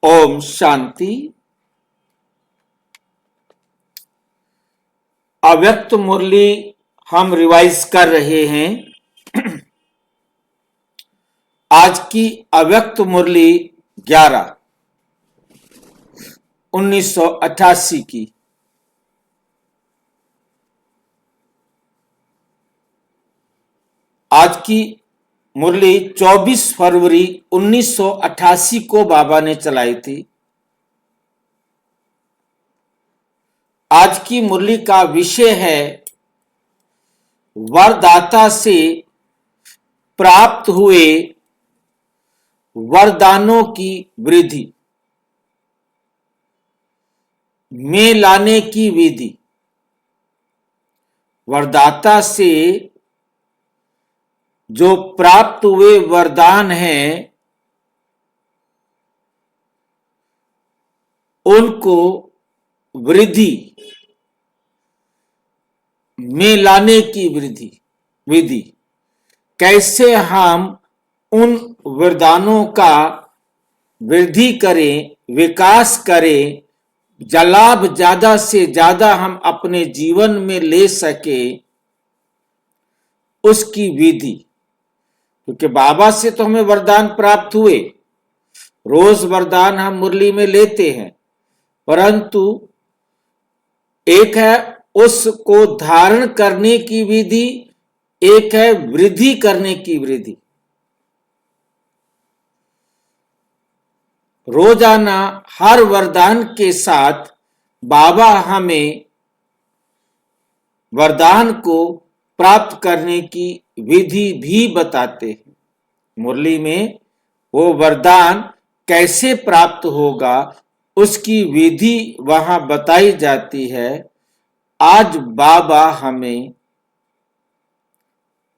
ओम शांति। अव्यक्त मुरली हम रिवाइज कर रहे हैं। आज की अव्यक्त मुरली 11/1988 की। आज की मुरली 24 फरवरी 1988 को बाबा ने चलाई थी। आज की मुरली का विषय है वरदाता से प्राप्त हुए वरदानों की वृद्धि में लाने की विधि। वरदाता से जो प्राप्त हुए वरदान हैं उनको वृद्धि में लाने की विधि। कैसे हम उन वरदानों का वृद्धि करें, विकास करें, लाभ ज्यादा से ज्यादा हम अपने जीवन में ले सके, उसकी विधि। क्योंकि बाबा से तो हमें वरदान प्राप्त हुए, रोज वरदान हम मुरली में लेते हैं, परंतु एक है उसको धारण करने की विधि, एक है वृद्धि करने की विधि। रोजाना हर वरदान के साथ बाबा हमें वरदान को प्राप्त करने की विधि भी बताते हैं। मुरली में वो वरदान कैसे प्राप्त होगा उसकी विधि वहां बताई जाती है। आज बाबा हमें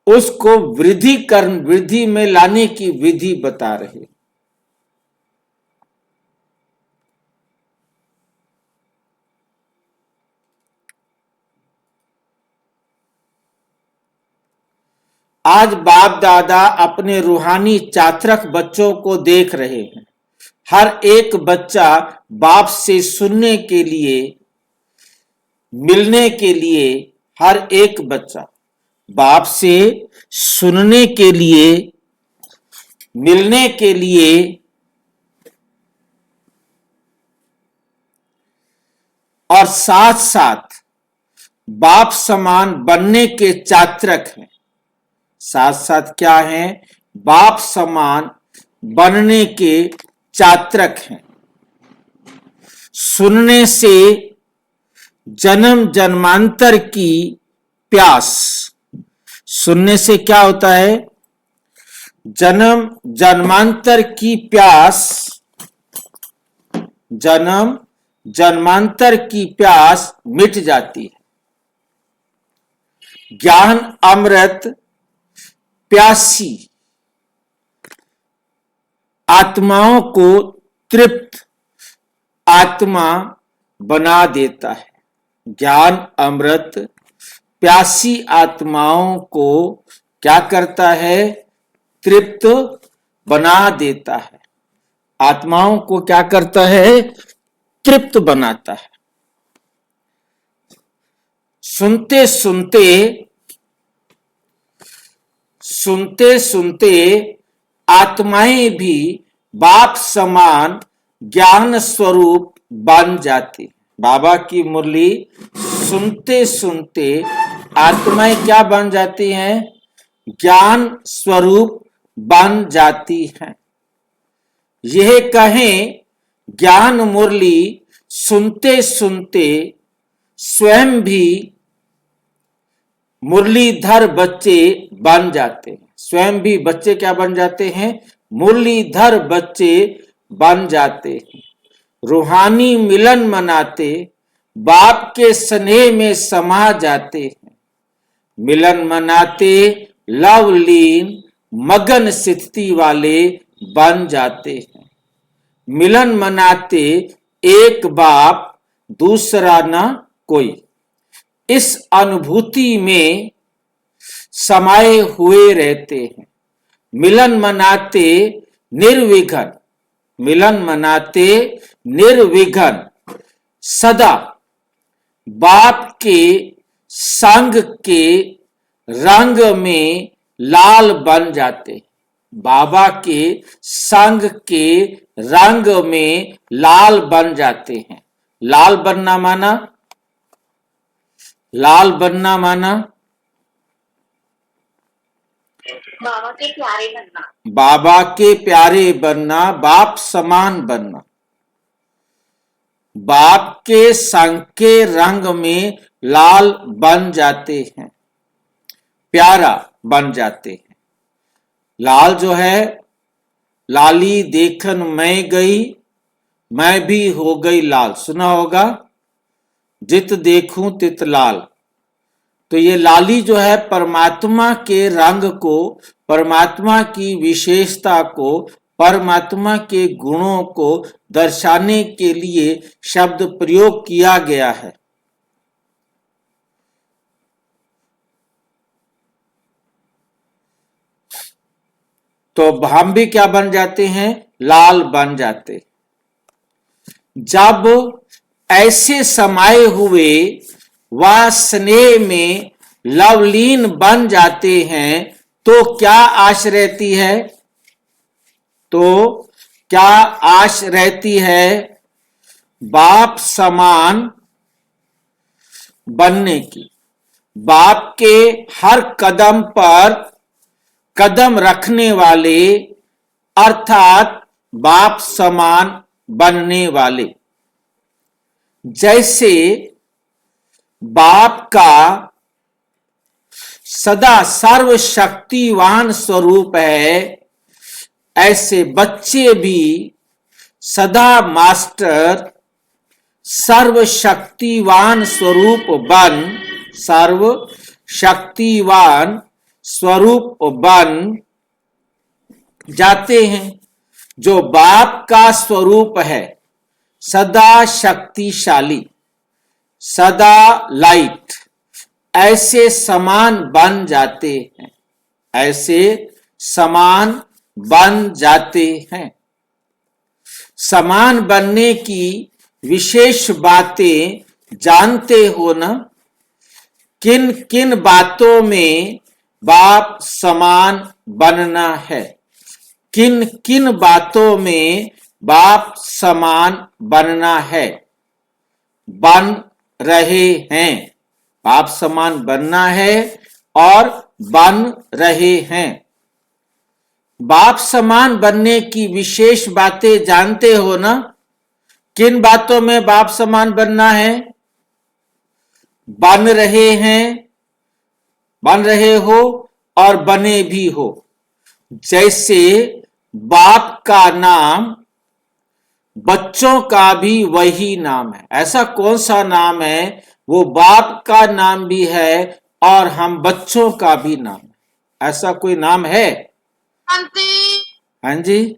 उसको वृद्धि में लाने की विधि बता रहे। आज बाप दादा अपने रूहानी चातरक बच्चों को देख रहे हैं। हर एक बच्चा बाप से सुनने के लिए, मिलने के लिए, हर एक बच्चा बाप से सुनने के लिए, मिलने के लिए और साथ साथ बाप समान बनने के चातरक हैं। साथ साथ क्या है? बाप समान बनने के चातरक हैं। सुनने से जन्म जन्मांतर की प्यास, सुनने से क्या होता है? जन्म जन्मांतर की प्यास, जन्म जन्मांतर की प्यास मिट जाती है। ज्ञान अमृत प्यासी आत्माओं को तृप्त आत्मा बना देता है। ज्ञान अमृत प्यासी आत्माओं को क्या करता है? तृप्त बना देता है। आत्माओं को क्या करता है? तृप्त बनाता है। सुनते सुनते आत्माएं भी बाप समान ज्ञान स्वरूप बन जाती। बाबा की मुरली सुनते सुनते आत्माएं क्या बन जाती हैं? ज्ञान स्वरूप बन जाती हैं। यह कहें ज्ञान मुरली सुनते सुनते स्वयं भी मुरलीधर बच्चे बन जाते हैं। स्वयं भी बच्चे क्या बन जाते हैं? मुरलीधर बच्चे बन जाते हैं। रूहानी मिलन मनाते बाप के स्नेह में समा जाते हैं। मिलन मनाते लवलीन मगन स्थिति वाले बन जाते हैं। मिलन मनाते एक बाप दूसरा न कोई, इस अनुभूति में समाये हुए रहते हैं। मिलन मनाते निर्विघ्न मिलन मनाते निर्विघ्न सदा बाप के संग के रंग में लाल बन जाते। बाबा के संग के रंग में लाल बन जाते हैं। लाल बनना माना, लाल बनना माना बाबा के प्यारे बनना, बाबा के प्यारे बनना, बाप समान बनना, बाप के संग के रंग में लाल बन जाते हैं, प्यारा बन जाते हैं। लाल जो है, लाली देखन मैं गई, मैं भी हो गई लाल, सुना होगा, जित देखूं तित लाल। तो ये लाली जो है परमात्मा के रंग को, परमात्मा की विशेषता को, परमात्मा के गुणों को दर्शाने के लिए शब्द प्रयोग किया गया है। तो हम भी क्या बन जाते हैं? लाल बन जाते। जब ऐसे समाये हुए वह स्नेह में लवलीन बन जाते हैं तो क्या आश रहती है? तो क्या आश रहती है? बाप समान बनने की, बाप के हर कदम पर कदम रखने वाले, अर्थात बाप समान बनने वाले। जैसे बाप का सदा सर्वशक्तिवान स्वरूप है, ऐसे बच्चे भी सदा मास्टर सर्वशक्तिवान स्वरूप बन, सर्वशक्तिवान स्वरूप बन जाते हैं। जो बाप का स्वरूप है, सदा शक्तिशाली, सदा लाइट, ऐसे समान बन जाते हैं, ऐसे समान बन जाते हैं। समान बनने की विशेष बातें जानते हो ना? किन किन बातों में बाप समान बनना है? किन किन बातों में बाप समान बनना है? बन रहे हैं, बाप समान बनना है और बन रहे हैं। बाप समान बनने की विशेष बातें जानते हो ना? किन बातों में बाप समान बनना है? बन रहे हैं, बन रहे हो और बने भी हो। जैसे बाप का नाम बच्चों का भी वही नाम है। ऐसा कौन सा नाम है? वो बाप का नाम भी है और हम बच्चों का भी नाम है। ऐसा कोई नाम है? हाँ जी,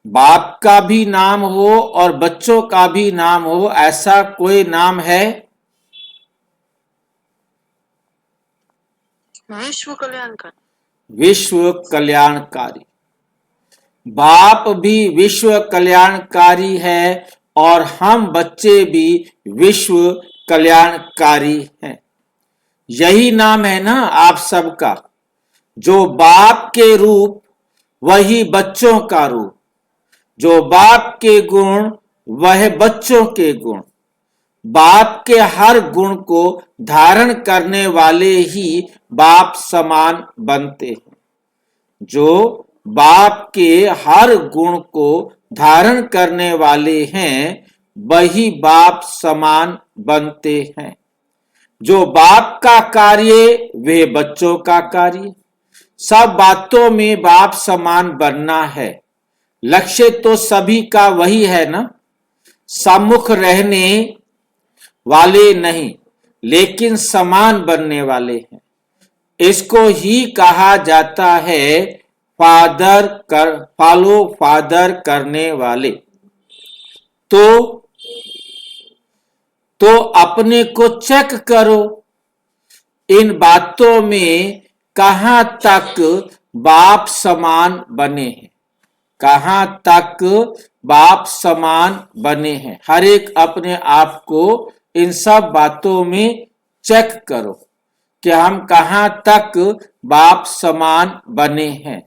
बाप का भी नाम हो और बच्चों का भी नाम हो, ऐसा कोई नाम है? विश्व कल्याणकारी। विश्व कल्याणकारी। बाप भी विश्व कल्याणकारी है और हम बच्चे भी विश्व कल्याणकारी हैं। यही नाम है ना आप सबका। जो बाप के रूप वही बच्चों का रूप, जो बाप के गुण वह बच्चों के गुण। बाप के हर गुण को धारण करने वाले ही बाप समान बनते हैं। जो बाप के हर गुण को धारण करने वाले हैं वही बाप समान बनते हैं। जो बाप का कार्य वे बच्चों का कार्य। सब बातों में बाप समान बनना है। लक्ष्य तो सभी का वही है ना? सम्मुख रहने वाले नहीं, लेकिन समान बनने वाले हैं। इसको ही कहा जाता है फॉलो फादर करने वाले। तो अपने को चेक करो, इन बातों में कहां तक बाप समान बने हैं। कहां तक बाप समान बने हैं। हर एक अपने आप को इन सब बातों में चेक करो कि हम कहां तक बाप समान बने हैं।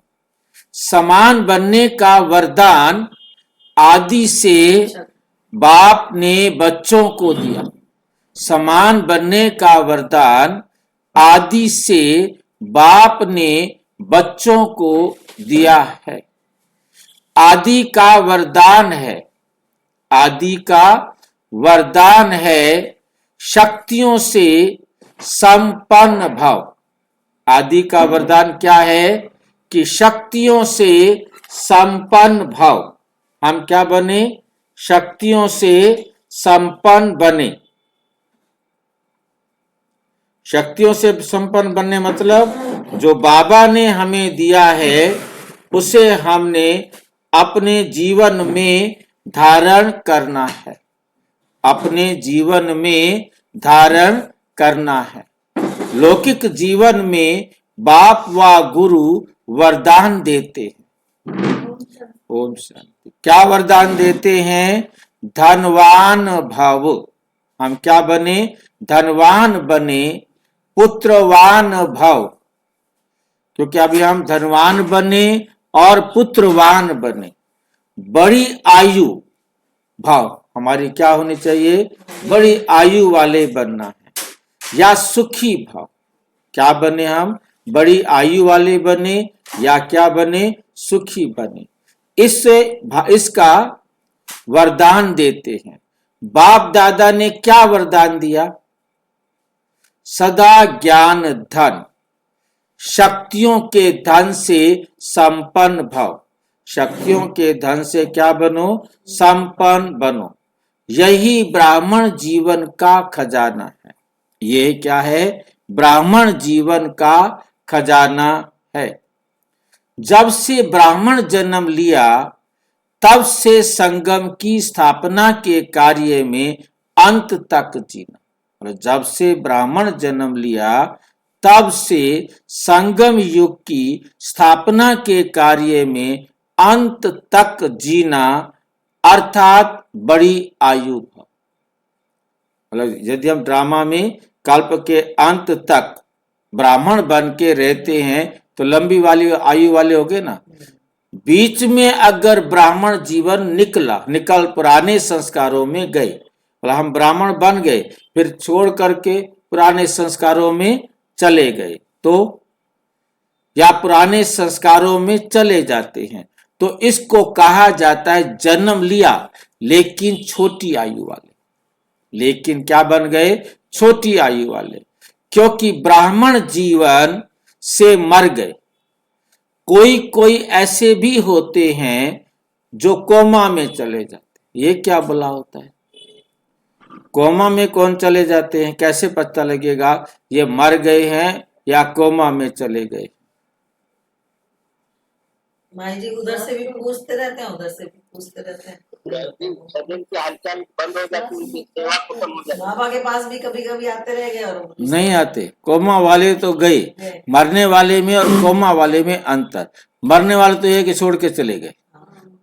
समान बनने का वरदान आदि से बाप ने बच्चों को दिया। समान बनने का वरदान आदि से बाप ने बच्चों को दिया है। आदि का वरदान है, आदि का वरदान है शक्तियों से संपन्न भव। आदि का वरदान क्या है कि शक्तियों से संपन्न भव। हम क्या बने? शक्तियों से संपन्न बने। शक्तियों से संपन्न बनने मतलब जो बाबा ने हमें दिया है उसे हमने अपने जीवन में धारण करना है, अपने जीवन में धारण करना है। लौकिक जीवन में बाप व गुरु वरदान देते हैं। ओम शांति। क्या वरदान देते हैं? धनवान भव। हम क्या बने? धनवान बने, पुत्रवान भव। क्योंकि अभी हम धनवान बने और पुत्रवान बने। बड़ी आयु भाव हमारी क्या होनी चाहिए? बड़ी आयु वाले बनना है। या सुखी भाव, क्या बने हम? बड़ी आयु वाले बने या क्या बने? सुखी बने। इसका वरदान देते हैं। बाप दादा ने क्या वरदान दिया? सदा ज्ञान धन, शक्तियों के धन से संपन्न भव। शक्तियों के धन से क्या बनो? संपन्न बनो। यही ब्राह्मण जीवन का खजाना है। ये क्या है? ब्राह्मण जीवन का खजाना है। जब से ब्राह्मण जन्म लिया तब से संगम की स्थापना के कार्य में अंत तक जीना। और जब से ब्राह्मण जन्म लिया तब से संगम युग की स्थापना के कार्य में अंत तक जीना, अर्थात बड़ी आयु। मतलब यदि हम ड्रामा में कल्प के अंत तक ब्राह्मण बन के रहते हैं तो लंबी वाली आयु वाले हो गए ना। बीच में अगर ब्राह्मण जीवन निकल पुराने संस्कारों में गए, मतलब हम ब्राह्मण बन गए फिर छोड़ करके पुराने संस्कारों में चले गए तो, या पुराने संस्कारों में चले जाते हैं तो इसको कहा जाता है जन्म लिया लेकिन छोटी आयु वाले। लेकिन क्या बन गए? छोटी आयु वाले। क्योंकि ब्राह्मण जीवन से मर गए। कोई कोई ऐसे भी होते हैं जो कोमा में चले जाते। ये क्या बोला होता है? कोमा में कौन चले जाते हैं? कैसे पता लगेगा ये मर गए हैं या कोमा में चले गए? माई जी उधर से भी पूछते रहते हैं, उधर से भी पूछते रहते हैं। शरीर की हलचल बंद हो जाती है, सेवा खत्म हो जाती है। बाबा के पास भी कभी कभी आते रह गए और नहीं आते। कोमा वाले तो गए। मरने वाले में और कोमा वाले में अंतर। मरने वाले तो ये कि छोड़ के चले गए।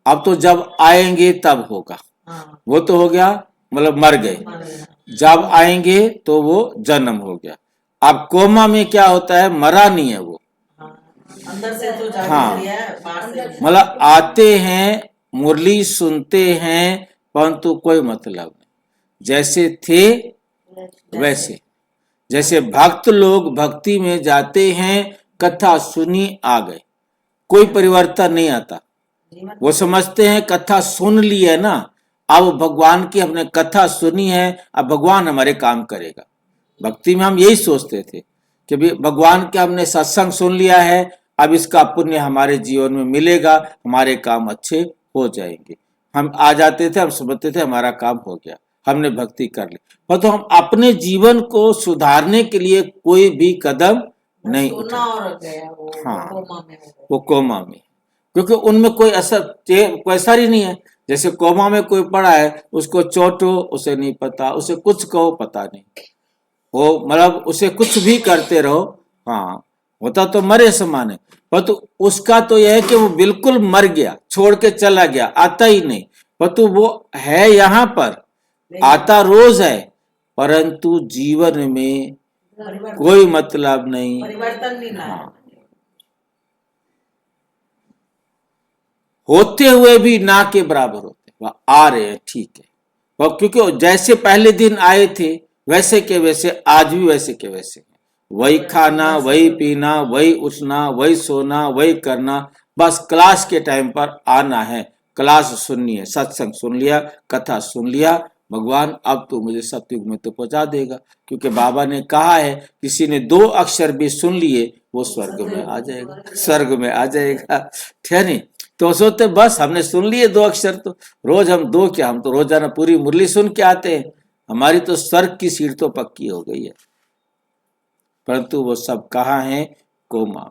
अब तो जब आएंगे तब होगा। वो तो हो गया, मतलब मर गए। जब आएंगे तो वो जन्म हो गया। अब कोमा में क्या होता है? मरा नहीं है वो, अंदर से तो हाँ, मतलब आते हैं, मुरली सुनते हैं, परंतु कोई मतलब नहीं। जैसे थे वैसे। जैसे भक्त लोग भक्ति में जाते हैं, कथा सुनी आ गए, कोई परिवर्तन नहीं आता। वो समझते हैं कथा सुन ली है ना, अब भगवान की हमने कथा सुनी है, अब भगवान हमारे काम करेगा। भक्ति में हम यही सोचते थे कि भगवान के हमने सत्संग सुन लिया है, अब इसका पुण्य हमारे जीवन में मिलेगा, हमारे काम अच्छे हो जाएंगे। हम आ जाते थे, हम समझते थे हमारा काम हो गया, हमने भक्ति कर ली। पर तो हम अपने जीवन को सुधारने के लिए कोई भी कदम नहीं उठाए। हाँ, वो कोमा में, क्योंकि उनमें कोई असर ही नहीं है। जैसे कोमा में कोई पड़ा है, उसको चोटो उसे नहीं पता, उसे कुछ कहो पता नहीं, वो मतलब उसे कुछ भी करते रहो, हाँ, होता तो मरे समान है। परंतु उसका तो यह है कि वो बिल्कुल मर गया, छोड़ के चला गया, आता ही नहीं। परंतु वो है यहाँ पर, आता रोज है, परंतु जीवन में कोई मतलब नहीं। परिवर्तन नहीं लाया। हाँ। होते हुए भी ना के बराबर होते, वह आ रहे हैं, ठीक है। और क्योंकि जैसे पहले दिन आए थे वैसे के वैसे आज भी वैसे के वैसे, वही खाना, वही पीना, वही उठना, वही सोना, वही करना, बस क्लास के टाइम पर आना है, क्लास सुननी है, सत्संग सुन लिया, कथा सुन लिया, भगवान अब तो मुझे सतयुग में तो पहुंचा देगा, क्योंकि बाबा ने कहा है किसी ने 2 अक्षर भी सुन लिए वो स्वर्ग में आ जाएगा, स्वर्ग में आ जाएगा, ठीक है नहीं। तो सोचते बस हमने सुन लिए 2 अक्षर, तो रोज हम 2 क्या, हम तो रोजाना पूरी मुरली सुन के आते हैं, हमारी तो स्वर्ग की सीट तो पक्की हो गई है। परंतु वो सब कहाँ है, कोमा।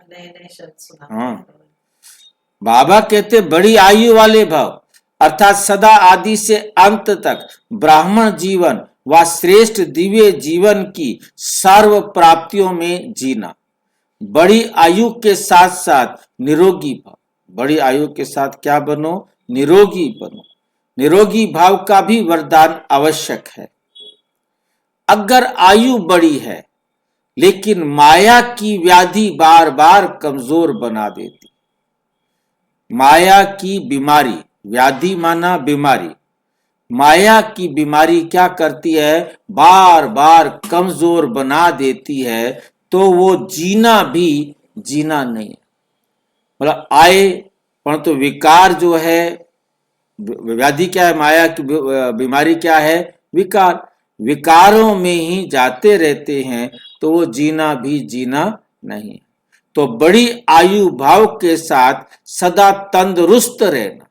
नए नए शब्द सुना। हाँ, बाबा कहते बड़ी आयु वाले भाव, अर्थात सदा आदि से अंत तक ब्राह्मण जीवन व श्रेष्ठ दिव्य जीवन की सर्व प्राप्तियों में जीना। बड़ी आयु के साथ साथ निरोगी भाव, बड़ी आयु के साथ क्या बनो, निरोगी बनो। निरोगी भाव का भी वरदान आवश्यक है। अगर आयु बड़ी है लेकिन माया की व्याधि बार बार कमजोर बना देती, माया की बीमारी, व्याधि माना बीमारी, माया की बीमारी क्या करती है, बार बार कमजोर बना देती है, तो वो जीना भी जीना नहीं है। मतलब आए परंतु विकार जो है, व्याधि क्या है, माया की बीमारी क्या है, विकार, विकारों में ही जाते रहते हैं, तो वो जीना भी जीना नहीं। तो बड़ी आयु भाव के साथ सदा तंदुरुस्त रहना,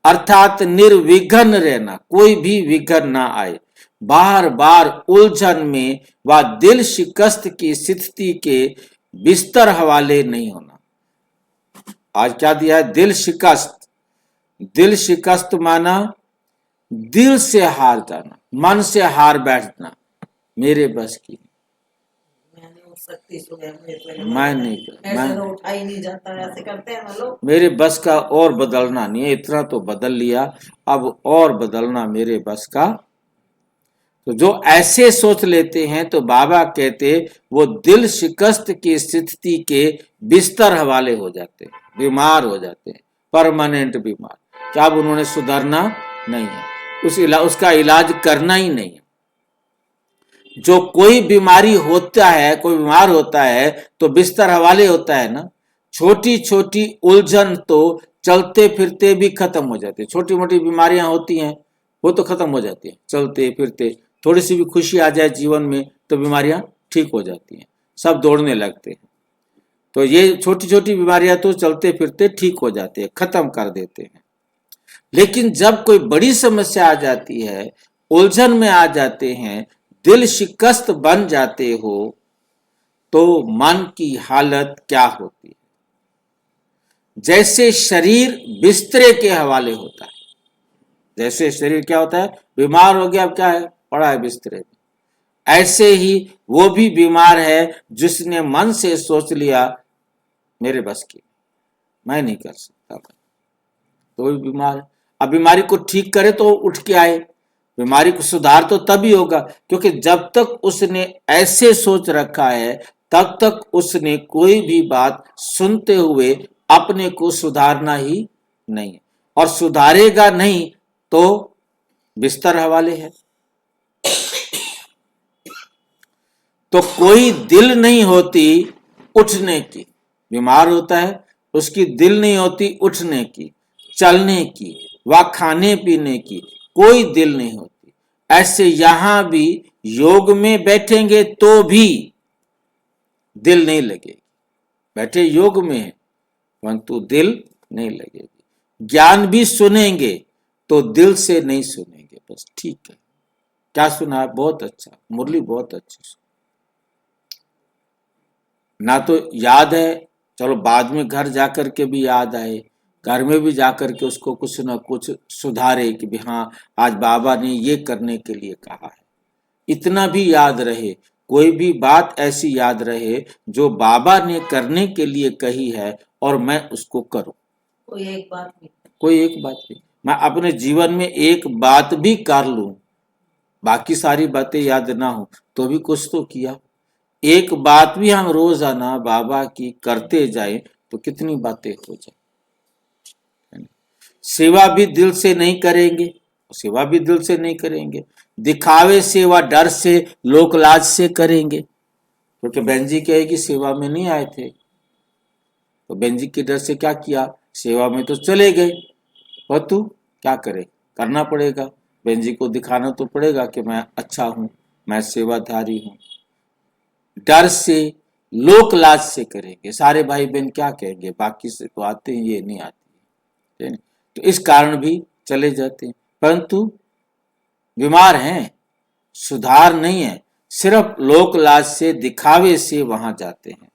अर्थात निर्विघ्न रहना, कोई भी विघ्न ना आए, बार बार उलझन में व दिल शिकस्त की स्थिति के बिस्तर हवाले नहीं होना। आज क्या दिया है, दिल शिकस्त। दिल शिकस्त माना दिल से हार जाना, मन से हार बैठना, मेरे बस की, मैं नहीं उठ सकती सुबह में, मैं नहीं, ऐसे तो उठा ही नहीं जाता, ऐसे करते हैं ना लोग। मेरे बस का और बदलना नहीं है, इतना तो बदल लिया, अब और बदलना मेरे बस का। तो जो ऐसे सोच लेते हैं तो बाबा कहते वो दिल शिकस्त की स्थिति के बिस्तर हवाले हो जाते हैं, बीमार हो जाते हैं, परमानेंट बीमार। क्या अब उन्होंने सुधरना नहीं है, उसका इलाज करना ही नहीं है। जो कोई बीमारी होता है, कोई बीमार होता है तो बिस्तर हवाले होता है ना। छोटी छोटी उलझन तो चलते फिरते भी खत्म हो जाती है, छोटी मोटी बीमारियां होती हैं वो तो खत्म हो जाती है, चलते फिरते थोड़ी सी भी खुशी आ जाए जीवन में तो बीमारियां ठीक हो जाती हैं, सब दौड़ने लगते हैं। तो ये छोटी छोटी बीमारियां तो चलते फिरते ठीक हो जाते हैं, खत्म कर देते हैं। लेकिन जब कोई बड़ी समस्या आ जाती है, उलझन में आ जाते हैं, दिल शिकस्त बन जाते हो, तो मन की हालत क्या होती है। जैसे शरीर बिस्तरे के हवाले होता है, जैसे शरीर क्या होता है, बीमार हो गया, अब क्या है, पड़ा है बिस्तरे में, ऐसे ही वो भी बीमार है जिसने मन से सोच लिया मेरे बस की, मैं नहीं कर सकता, तो भी बीमार है। अब बीमारी को ठीक करे तो उठ के आए, बीमारी को सुधार तो तभी होगा, क्योंकि जब तक उसने ऐसे सोच रखा है तब तक उसने कोई भी बात सुनते हुए अपने को सुधारना ही नहीं है, और सुधारेगा नहीं तो बिस्तर हवाले है। तो कोई दिल नहीं होती उठने की, बीमार होता है उसकी दिल नहीं होती उठने की, चलने की व खाने पीने की, कोई दिल नहीं होती। ऐसे यहां भी योग में बैठेंगे तो भी दिल नहीं लगेगी, बैठे योग में है परंतु दिल नहीं लगेगी। ज्ञान भी सुनेंगे तो दिल से नहीं सुनेंगे, बस ठीक है, क्या सुना है, बहुत अच्छा, मुरली बहुत अच्छी, ना तो याद है, चलो बाद में घर जाकर के भी याद आए, घर में भी जाकर के उसको कुछ ना कुछ सुधारे कि भी हाँ आज बाबा ने ये करने के लिए कहा है, इतना भी याद रहे कोई भी बात ऐसी याद रहे जो बाबा ने करने के लिए कही है और मैं उसको करूं। कोई एक बात भी। कोई एक बात भी, मैं अपने जीवन में एक बात भी कर लूं, बाकी सारी बातें याद ना हो तो भी कुछ तो किया। एक बात भी हम रोजाना बाबा की करते जाएं तो कितनी बातें हो जाए। सेवा भी दिल से नहीं करेंगे, सेवा भी दिल से नहीं करेंगे, दिखावे से व डर से लोक लाज से करेंगे। क्योंकि बहन जी कहेगी सेवा में नहीं आए थे, तो बहन जी के डर से क्या किया, सेवा में तो चले गए, और तू क्या करे, करना पड़ेगा, बहन जी को दिखाना तो पड़ेगा कि मैं अच्छा हूं, मैं सेवाधारी हूं। डर से लोक लाज से करेंगे, सारे भाई बहन क्या कहेंगे, बाकी से तो आते हैं, ये नहीं आते हैं, तो इस कारण भी चले जाते हैं। परंतु बीमार हैं, सुधार नहीं है, सिर्फ लोक लाज से दिखावे से वहां जाते हैं।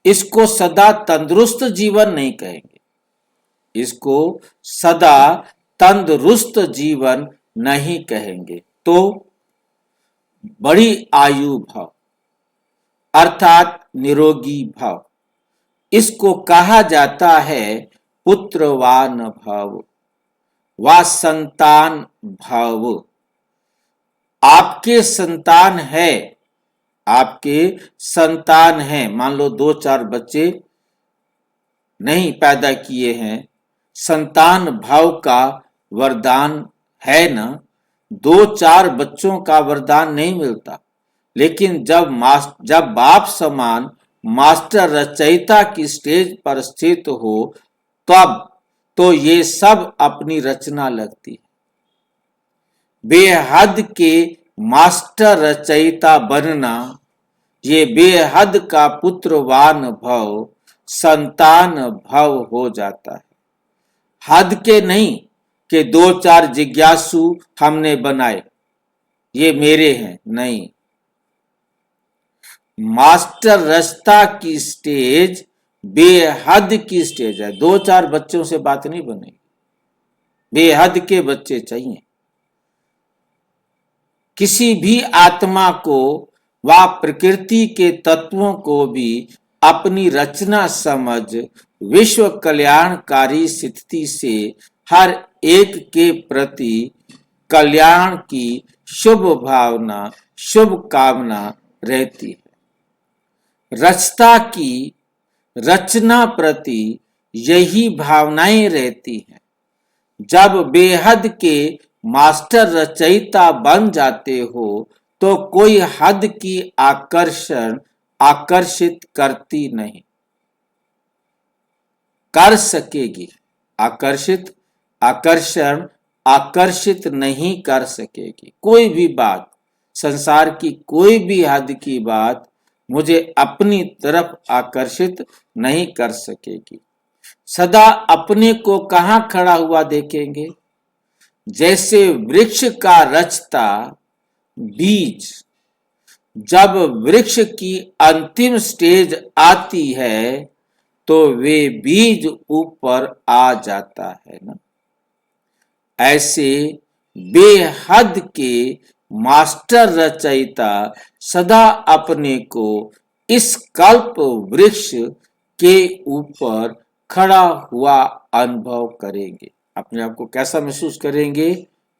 इसको सदा तंदुरुस्त जीवन नहीं कहेंगे, इसको सदा तंदुरुस्त जीवन नहीं कहेंगे। तो बड़ी आयु भाव अर्थात निरोगी भाव, इसको कहा जाता है पुत्रवान भाव व संतान भाव। आपके संतान है, आपके संतान है, मान लो 2-4 बच्चे नहीं पैदा किए हैं, संतान भाव का वरदान है ना, 2-4 बच्चों का वरदान नहीं मिलता, लेकिन जब बाप समान मास्टर रचयिता की स्टेज पर स्थित हो तब तो ये सब अपनी रचना लगती है। बेहद के मास्टर रचयिता बनना, ये बेहद का पुत्रवान भव संतान भव हो जाता है। हद के नहीं कि 2-4 जिज्ञासु हमने बनाए, ये मेरे हैं, नहीं। मास्टर रचता की स्टेज बेहद की स्टेज है, 2-4 बच्चों से बात नहीं बनेगी, बेहद के बच्चे चाहिए। किसी भी आत्मा को व प्रकृति के तत्वों को भी अपनी रचना समझ विश्व कल्याणकारी स्थिति से हर एक के प्रति कल्याण की शुभ भावना, शुभ कामना रहती है। रचता की रचना प्रति यही भावनाएं रहती हैं। जब बेहद के मास्टर रचयिता बन जाते हो तो कोई हद की आकर्षित करती नहीं, कर सकेगी, आकर्षित नहीं कर सकेगी। कोई भी बात, संसार की कोई भी हद की बात मुझे अपनी तरफ आकर्षित नहीं कर सकेगी। सदा अपने को कहां खड़ा हुआ देखेंगे, जैसे वृक्ष का रचता बीज, जब वृक्ष की अंतिम स्टेज आती है तो वे बीज ऊपर आ जाता है ना। ऐसे बेहद के मास्टर रचयिता सदा अपने को इस कल्प वृक्ष के ऊपर खड़ा हुआ अनुभव करेंगे। अपने आप को कैसा महसूस करेंगे,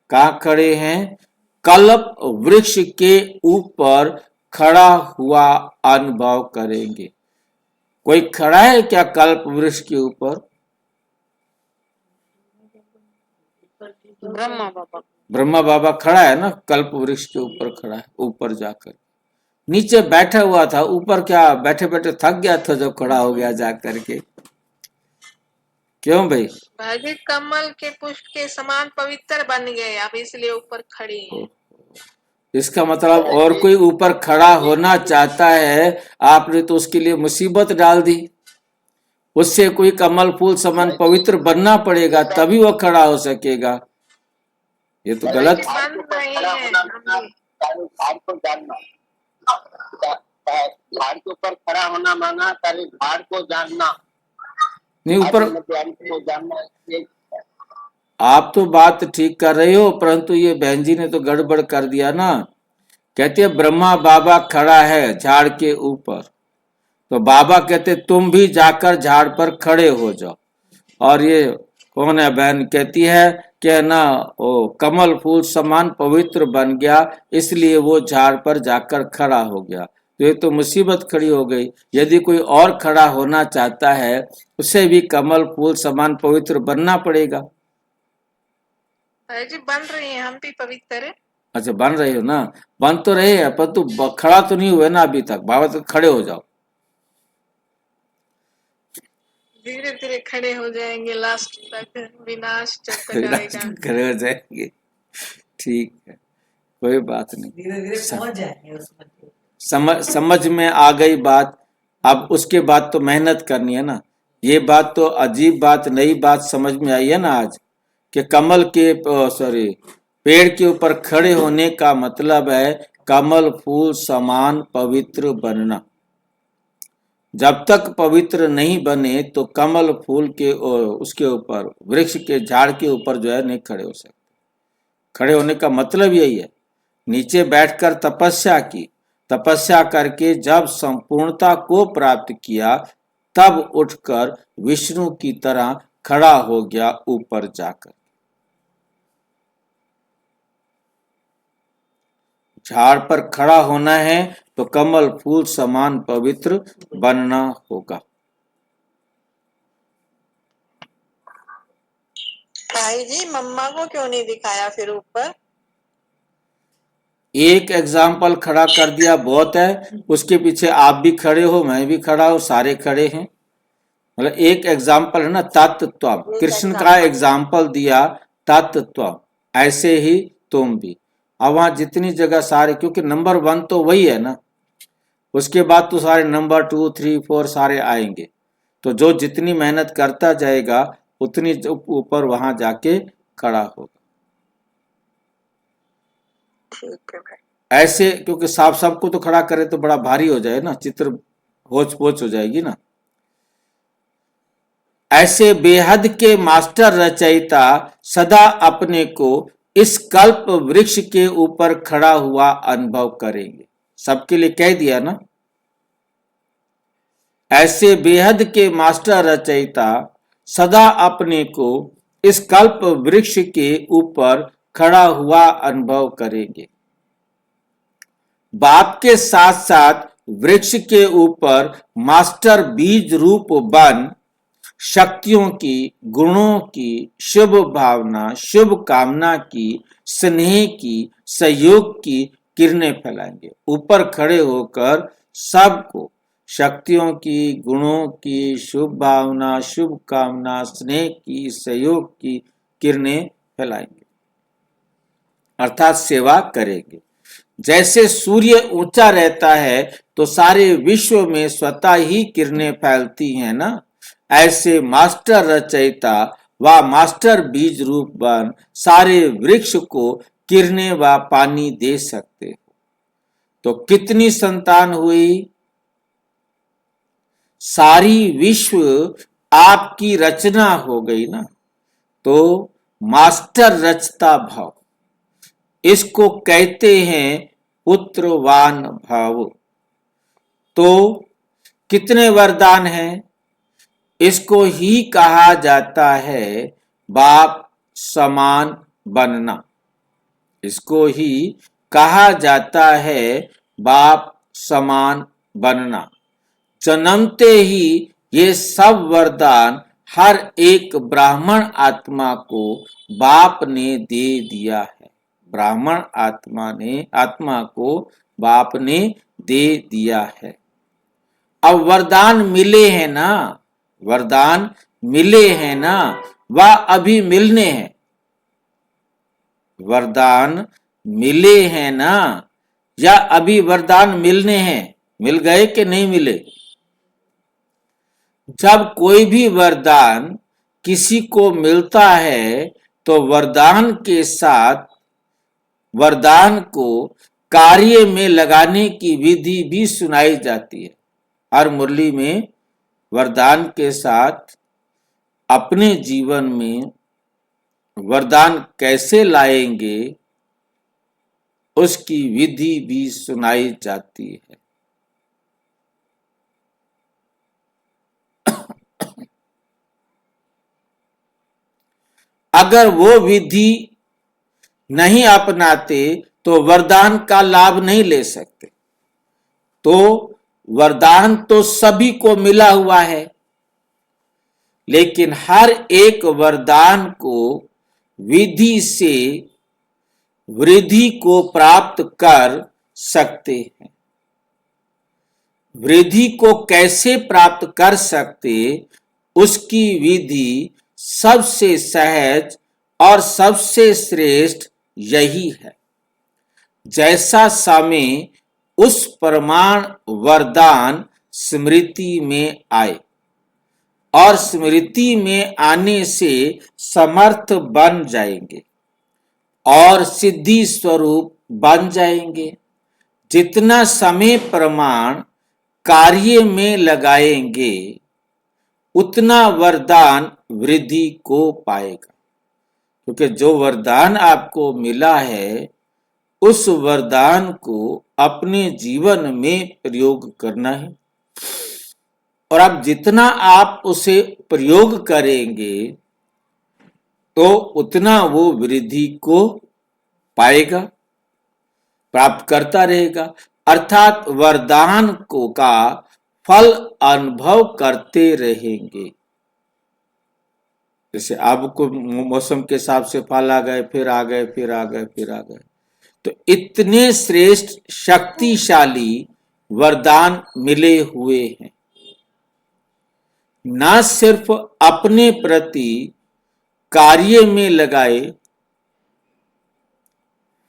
कहाँ खड़े हैं, कल्प वृक्ष के ऊपर खड़ा हुआ अनुभव करेंगे। कोई खड़ा है क्या कल्प वृक्ष के ऊपर? ब्रह्मा बाबा खड़ा है ना, कल्प वृक्ष के ऊपर खड़ा है, ऊपर जाकर। नीचे बैठा हुआ था, ऊपर क्या बैठे बैठे थक गया था जब खड़ा हो गया जाकर के। क्यों भाई? भाई कमल के पुष्प के समान पवित्र बन गए, अब इसलिए ऊपर खड़ी है। इसका मतलब और कोई ऊपर खड़ा होना चाहता है, आपने तो उसके लिए मुसीबत डाल दी। उससे कोई कमल फूल समान पवित्र बनना पड़ेगा तभी वो खड़ा हो सकेगा। ये तो गलत। बन रहे हैं झाड़ को जानना, झाड़ के ऊपर खड़ा होना माना पहले झाड़ को जानना, नहीं ऊपर को जानना। आप तो बात ठीक कर रहे हो, परंतु ये बहन जी ने तो गड़बड़ कर दिया ना कहते हैं ब्रह्मा बाबा खड़ा है झाड़ के ऊपर, तो बाबा कहते तुम भी जाकर झाड़ पर खड़े हो जाओ। और ये कौन है बहन कहती है कि ना वो कमल फूल समान पवित्र बन गया, इसलिए वो झाड़ पर जाकर खड़ा हो गया। तो ये तो मुसीबत खड़ी हो गई। यदि कोई और खड़ा होना चाहता है उसे भी कमल फूल समान पवित्र बनना पड़ेगा। है जी, बन रही हैं, हम भी पवित्र है। अच्छा बन रहे हो ना, बन तो रहे हैं पर तू खड़ा तो नहीं हुए ना अभी तक। बाबा तो खड़े हो जाओ। धीरे धीरे खड़े हो जाएंगे, लास्ट तक विनाश जब तक आएगा। खड़े हो जाएंगे, ठीक है, कोई बात नहीं। धीरे धीरे पहुंच जाएंगे उसमें। समझ में आ गई बात। अब उसके बाद तो मेहनत करनी है ना। ये बात तो अजीब बात, नई बात समझ में आई है ना आज, कि कमल के सॉरी पेड़ के ऊपर खड़े होने का मतलब है कमल फूल समान पवित्र बनना। जब तक पवित्र नहीं बने तो कमल फूल के उसके ऊपर, वृक्ष के झाड़ के ऊपर जो है नहीं खड़े हो सकते। खड़े होने का मतलब यही है, नीचे बैठकर तपस्या की, तपस्या करके जब संपूर्णता को प्राप्त किया तब उठकर विष्णु की तरह खड़ा हो गया ऊपर जाकर। झाड़ पर खड़ा होना है तो कमल फूल समान पवित्र बनना होगा। भाई जी, मम्मा को क्यों नहीं दिखाया फिर ऊपर? एक एग्जाम्पल खड़ा कर दिया बहुत है, उसके पीछे आप भी खड़े हो, मैं भी खड़ा हूं, सारे खड़े हैं। मतलब एक एग्जाम्पल है ना, तत्त्व। कृष्ण का एग्जाम्पल दिया तत्त्व, ऐसे ही तुम भी। अब वहां जितनी जगह सारे, क्योंकि नंबर 1 तो वही है ना, उसके बाद तो सारे नंबर 2 3 4 सारे आएंगे। तो जो जितनी मेहनत करता जाएगा उतनी ऊपर वहां जाके खड़ा होगा। ठीक है भाई। ऐसे क्योंकि सबको तो खड़ा करे तो बड़ा भारी हो जाए ना, चित्र होच पोच हो जाएगी ना। ऐसे बेहद के मास्टर रचयिता सदा अपने को इस कल्प वृक्ष के ऊपर खड़ा हुआ अनुभव करेंगे। सबके लिए कह दिया ना। ऐसे बेहद के मास्टर रचयिता सदा अपने को इस कल्प वृक्ष के ऊपर खड़ा हुआ अनुभव करेंगे। बाप के साथ साथ वृक्ष के ऊपर मास्टर बीज रूप बन शक्तियों की, गुणों की, शुभ भावना, शुभ कामना की, स्नेह की, सहयोग की किरणें फैलाएंगे। ऊपर खड़े होकर सबको शक्तियों की, गुणों की, शुभ भावना, शुभ कामना, स्नेह की, सहयोग की किरणें फैलाएंगे, अर्थात सेवा करेंगे। जैसे सूर्य ऊंचा रहता है तो सारे विश्व में स्वतः ही किरणें फैलती हैं ना, ऐसे मास्टर रचयिता व मास्टर बीज रूप बन सारे वृक्ष को किरणें व पानी दे सकते हो। तो कितनी संतान हुई? सारी विश्व आपकी रचना हो गई ना। तो मास्टर रचता भाव, इसको कहते हैं पुत्रवान भाव। तो कितने वरदान हैं? इसको ही कहा जाता है बाप समान बनना। इसको ही कहा जाता है बाप समान बनना। जन्मते ही ये सब वरदान हर एक ब्राह्मण आत्मा को बाप ने दे दिया है। ब्राह्मण आत्मा को बाप ने दे दिया है। अब वरदान मिले हैं ना, वरदान मिले हैं ना, वह अभी मिलने हैं। वरदान मिले हैं ना, या अभी वरदान मिलने हैं? मिल गए कि नहीं मिले? जब कोई भी वरदान किसी को मिलता है तो वरदान के साथ वरदान को कार्य में लगाने की विधि भी सुनाई जाती है। हर मुरली में वरदान के साथ अपने जीवन में वरदान कैसे लाएंगे उसकी विधि भी सुनाई जाती है। अगर वो विधि नहीं अपनाते तो वरदान का लाभ नहीं ले सकते। तो वरदान तो सभी को मिला हुआ है, लेकिन हर एक वरदान को विधि से वृद्धि को प्राप्त कर सकते हैं। वृद्धि को कैसे प्राप्त कर सकते, उसकी विधि सबसे सहज और सबसे श्रेष्ठ यही है। जैसा समय उस प्रमाण वरदान स्मृति में आए और स्मृति में आने से समर्थ बन जाएंगे और सिद्धि स्वरूप बन जाएंगे। जितना समय प्रमाण कार्य में लगाएंगे उतना वरदान वृद्धि को पाएगा, क्योंकि जो वरदान आपको मिला है उस वरदान को अपने जीवन में प्रयोग करना है, और अब जितना आप उसे प्रयोग करेंगे तो उतना वो वृद्धि को पाएगा, प्राप्त करता रहेगा। अर्थात वरदान को का फल अनुभव करते रहेंगे। जैसे आपको मौसम के हिसाब से फल आ गए, फिर आ गए, फिर आ गए, फिर आ गए, तो इतने श्रेष्ठ शक्तिशाली वरदान मिले हुए हैं। न सिर्फ अपने प्रति कार्य में लगाए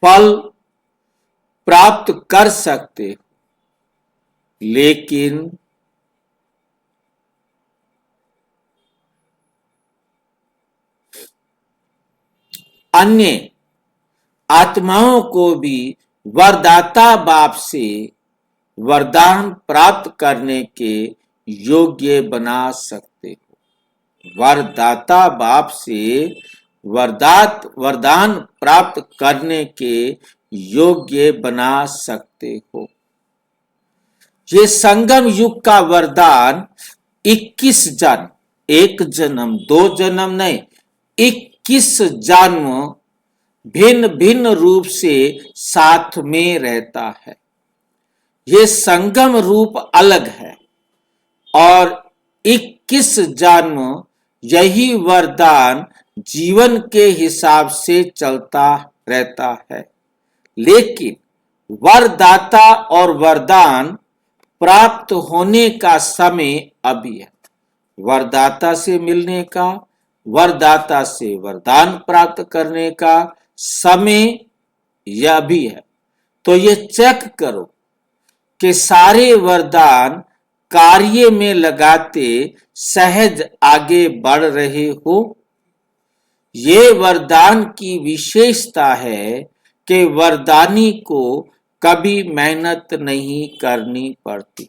फल प्राप्त कर सकते, लेकिन अन्य आत्माओं को भी वरदाता बाप से वरदान प्राप्त करने के योग्य बना सकते हो। वरदाता बाप से वरदान प्राप्त करने के योग्य बना सकते हो। ये संगम युग का वरदान 21 जन्म, एक जन्म, 2 जन्म नहीं, 21 जन्म भिन्न भिन्न रूप से साथ में रहता है। ये संगम रूप अलग है और 21 जन्म यही वरदान जीवन के हिसाब से चलता रहता है। लेकिन वरदाता और वरदान प्राप्त होने का समय अभी है। वरदाता से मिलने का, वरदाता से वरदान प्राप्त करने का समय यह भी है। तो ये चेक करो कि सारे वरदान कार्य में लगाते सहज आगे बढ़ रहे हो। ये वरदान की विशेषता है कि वरदानी को कभी मेहनत नहीं करनी पड़ती।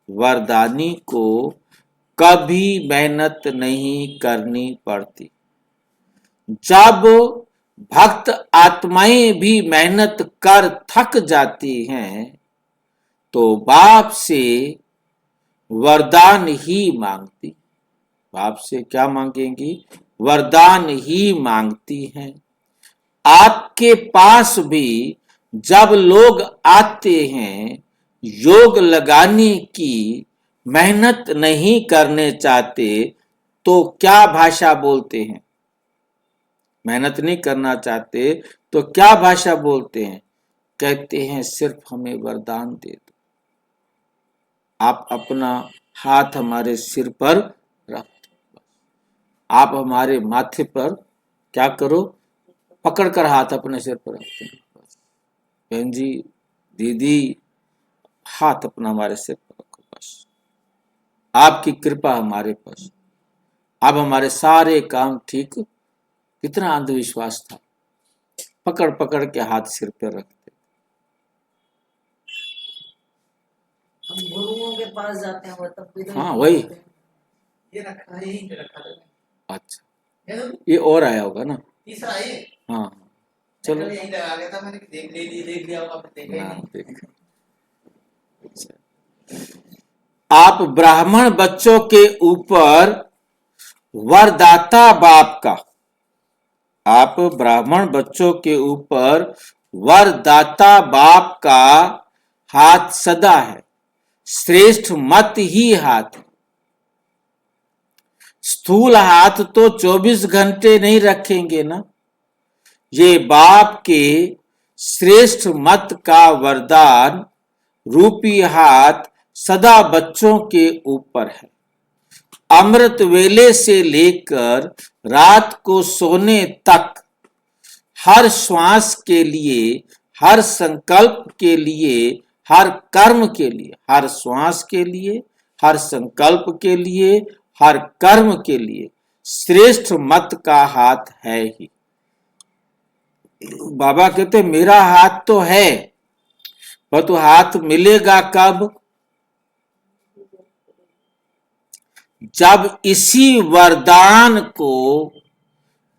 वरदानी को कभी मेहनत नहीं करनी पड़ती। जब भक्त आत्माएं भी मेहनत कर थक जाती हैं तो बाप से वरदान ही मांगती। बाप से क्या मांगेंगी? वरदान ही मांगती हैं। आपके पास भी जब लोग आते हैं योग लगाने की मेहनत नहीं करने चाहते तो क्या भाषा बोलते हैं? मेहनत नहीं करना चाहते तो क्या भाषा बोलते हैं? कहते हैं सिर्फ हमें वरदान दे दो। आप अपना हाथ हमारे सिर पर रख दो, आप हमारे माथे पर क्या करो? पकड़कर हाथ अपने सिर पर रखते हैं। बहन जी, दीदी, हाथ अपना हमारे सिर पर रखो, बस आपकी कृपा हमारे पास, अब हमारे सारे काम ठीक। कितना अंधविश्वास था, पकड़ पकड़ के हाथ सिर पर रखते। हम गुरुओं के पास जाते हैं वो तब भी तो हाँ, वही। ये रखा है, यहीं पे रखा है। अच्छा, ये और आया होगा ना? तीसरा है। हाँ, चलो यही लगा गया था मैंने कि देख लिया होगा, फिर देखा ही हाँ, नहीं। देखो। आप ब्राह्मण बच्चों के ऊपर वरदाता बाप का, आप ब्राह्मण बच्चों के ऊपर वरदाता बाप का हाथ सदा है, श्रेष्ठ मत ही हाथ है। स्थूल हाथ तो 24 घंटे नहीं रखेंगे ना। ये बाप के श्रेष्ठ मत का वरदान रूपी हाथ सदा बच्चों के ऊपर है। अमृत वेले से लेकर रात को सोने तक हर श्वास के लिए, हर संकल्प के लिए, हर कर्म के लिए, हर श्वास के लिए, हर संकल्प के लिए, हर कर्म के लिए श्रेष्ठ मत का हाथ है ही। बाबा कहते मेरा हाथ तो है, पर तो हाथ मिलेगा कब? जब इसी वरदान को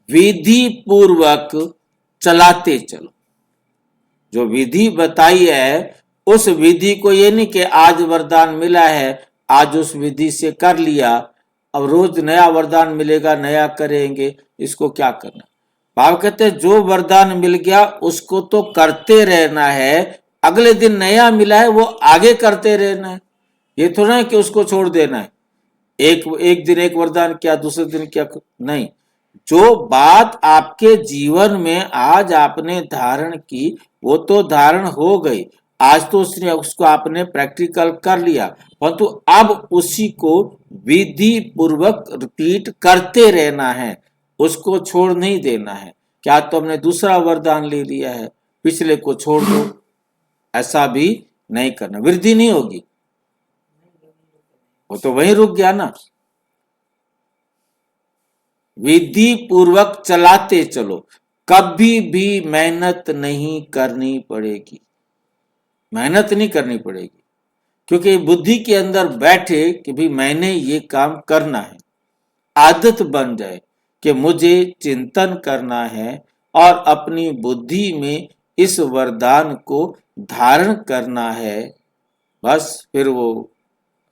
विधि पूर्वक चलाते चलो। जो विधि बताई है उस विधि को, ये नहीं कि आज वरदान मिला है आज उस विधि से कर लिया, अब रोज नया वरदान मिलेगा नया करेंगे, इसको क्या करना। बाबा कहते जो वरदान मिल गया उसको तो करते रहना है, अगले दिन नया मिला है वो आगे करते रहना है। ये थोड़ा है कि उसको छोड़ देना है, एक दिन एक वरदान किया दूसरे दिन क्या, नहीं। जो बात आपके जीवन में आज आपने धारण की वो तो धारण हो गई, आज तो उसको आपने प्रैक्टिकल कर लिया, परंतु अब उसी को विधि पूर्वक रिपीट करते रहना है, उसको छोड़ नहीं देना है। क्या तो हमने दूसरा वरदान ले लिया है पिछले को छोड़ दो, ऐसा भी नहीं करना, वृद्धि नहीं होगी, वो तो वहीं रुक गया ना। विधि पूर्वक चलाते चलो, कभी भी मेहनत नहीं करनी पड़ेगी, मेहनत नहीं करनी पड़ेगी, क्योंकि बुद्धि के अंदर बैठे कि भी मैंने ये काम करना है, आदत बन जाए कि मुझे चिंतन करना है और अपनी बुद्धि में इस वरदान को धारण करना है, बस फिर वो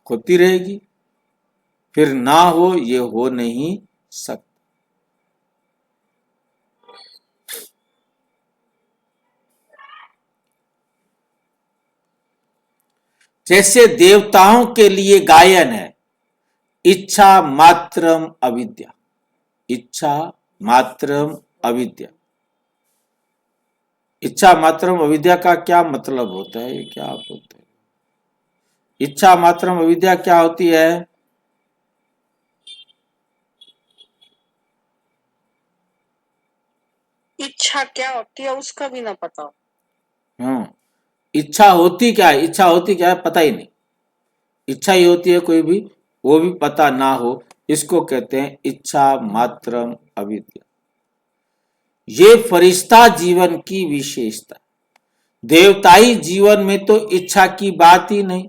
होती रहेगी, फिर ना हो ये हो नहीं सकता। जैसे देवताओं के लिए गायन है, इच्छा मात्रम अविद्या, इच्छा मात्रम अविद्या। इच्छा मात्रम अविद्या का क्या मतलब होता है, ये क्या होता है? इच्छा मात्रम अविद्या क्या होती है? इच्छा क्या होती है उसका भी ना पता हो। इच्छा होती क्या है, इच्छा होती क्या है पता ही नहीं, इच्छा ही होती है कोई भी, वो भी पता ना हो, इसको कहते हैं इच्छा मात्रम अविद्या। ये फरिश्ता जीवन की विशेषता, देवताई जीवन में तो इच्छा की बात ही नहीं,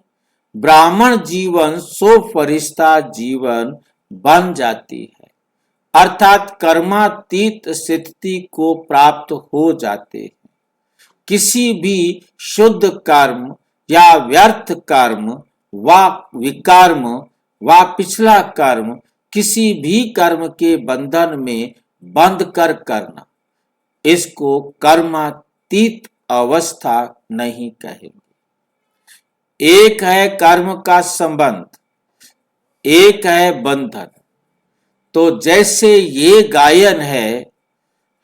ब्राह्मण जीवन सो फरिश्ता जीवन बन जाती है, अर्थात कर्मातीत स्थिति को प्राप्त हो जाते हैं। किसी भी शुद्ध कर्म या व्यर्थ कर्म व विकर्म व पिछला कर्म किसी भी कर्म के बंधन में बंध कर करना, इसको कर्मातीत अवस्था नहीं कहेंगे। एक है कर्म का संबंध, एक है बंधन। तो जैसे ये गायन है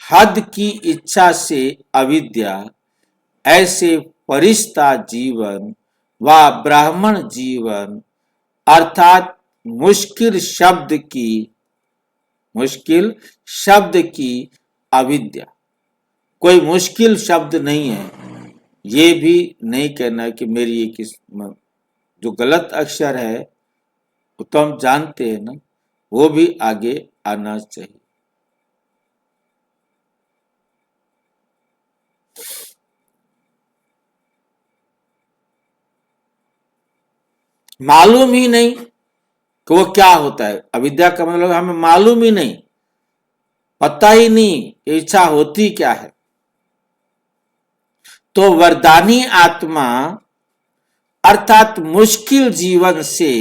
हद की इच्छा से अविद्या, ऐसे फरिश्ता जीवन व ब्राह्मण जीवन अर्थात मुश्किल शब्द की अविद्या। कोई मुश्किल शब्द नहीं है, ये भी नहीं कहना कि मेरी ये किस, जो गलत अक्षर है वो तो हम जानते हैं ना, वो भी आगे आना चाहिए। मालूम ही नहीं कि वो क्या होता है, अविद्या का मतलब हमें मालूम ही नहीं, पता ही नहीं कि इच्छा होती क्या है, तो वरदानी आत्मा अर्थात मुश्किल जीवन से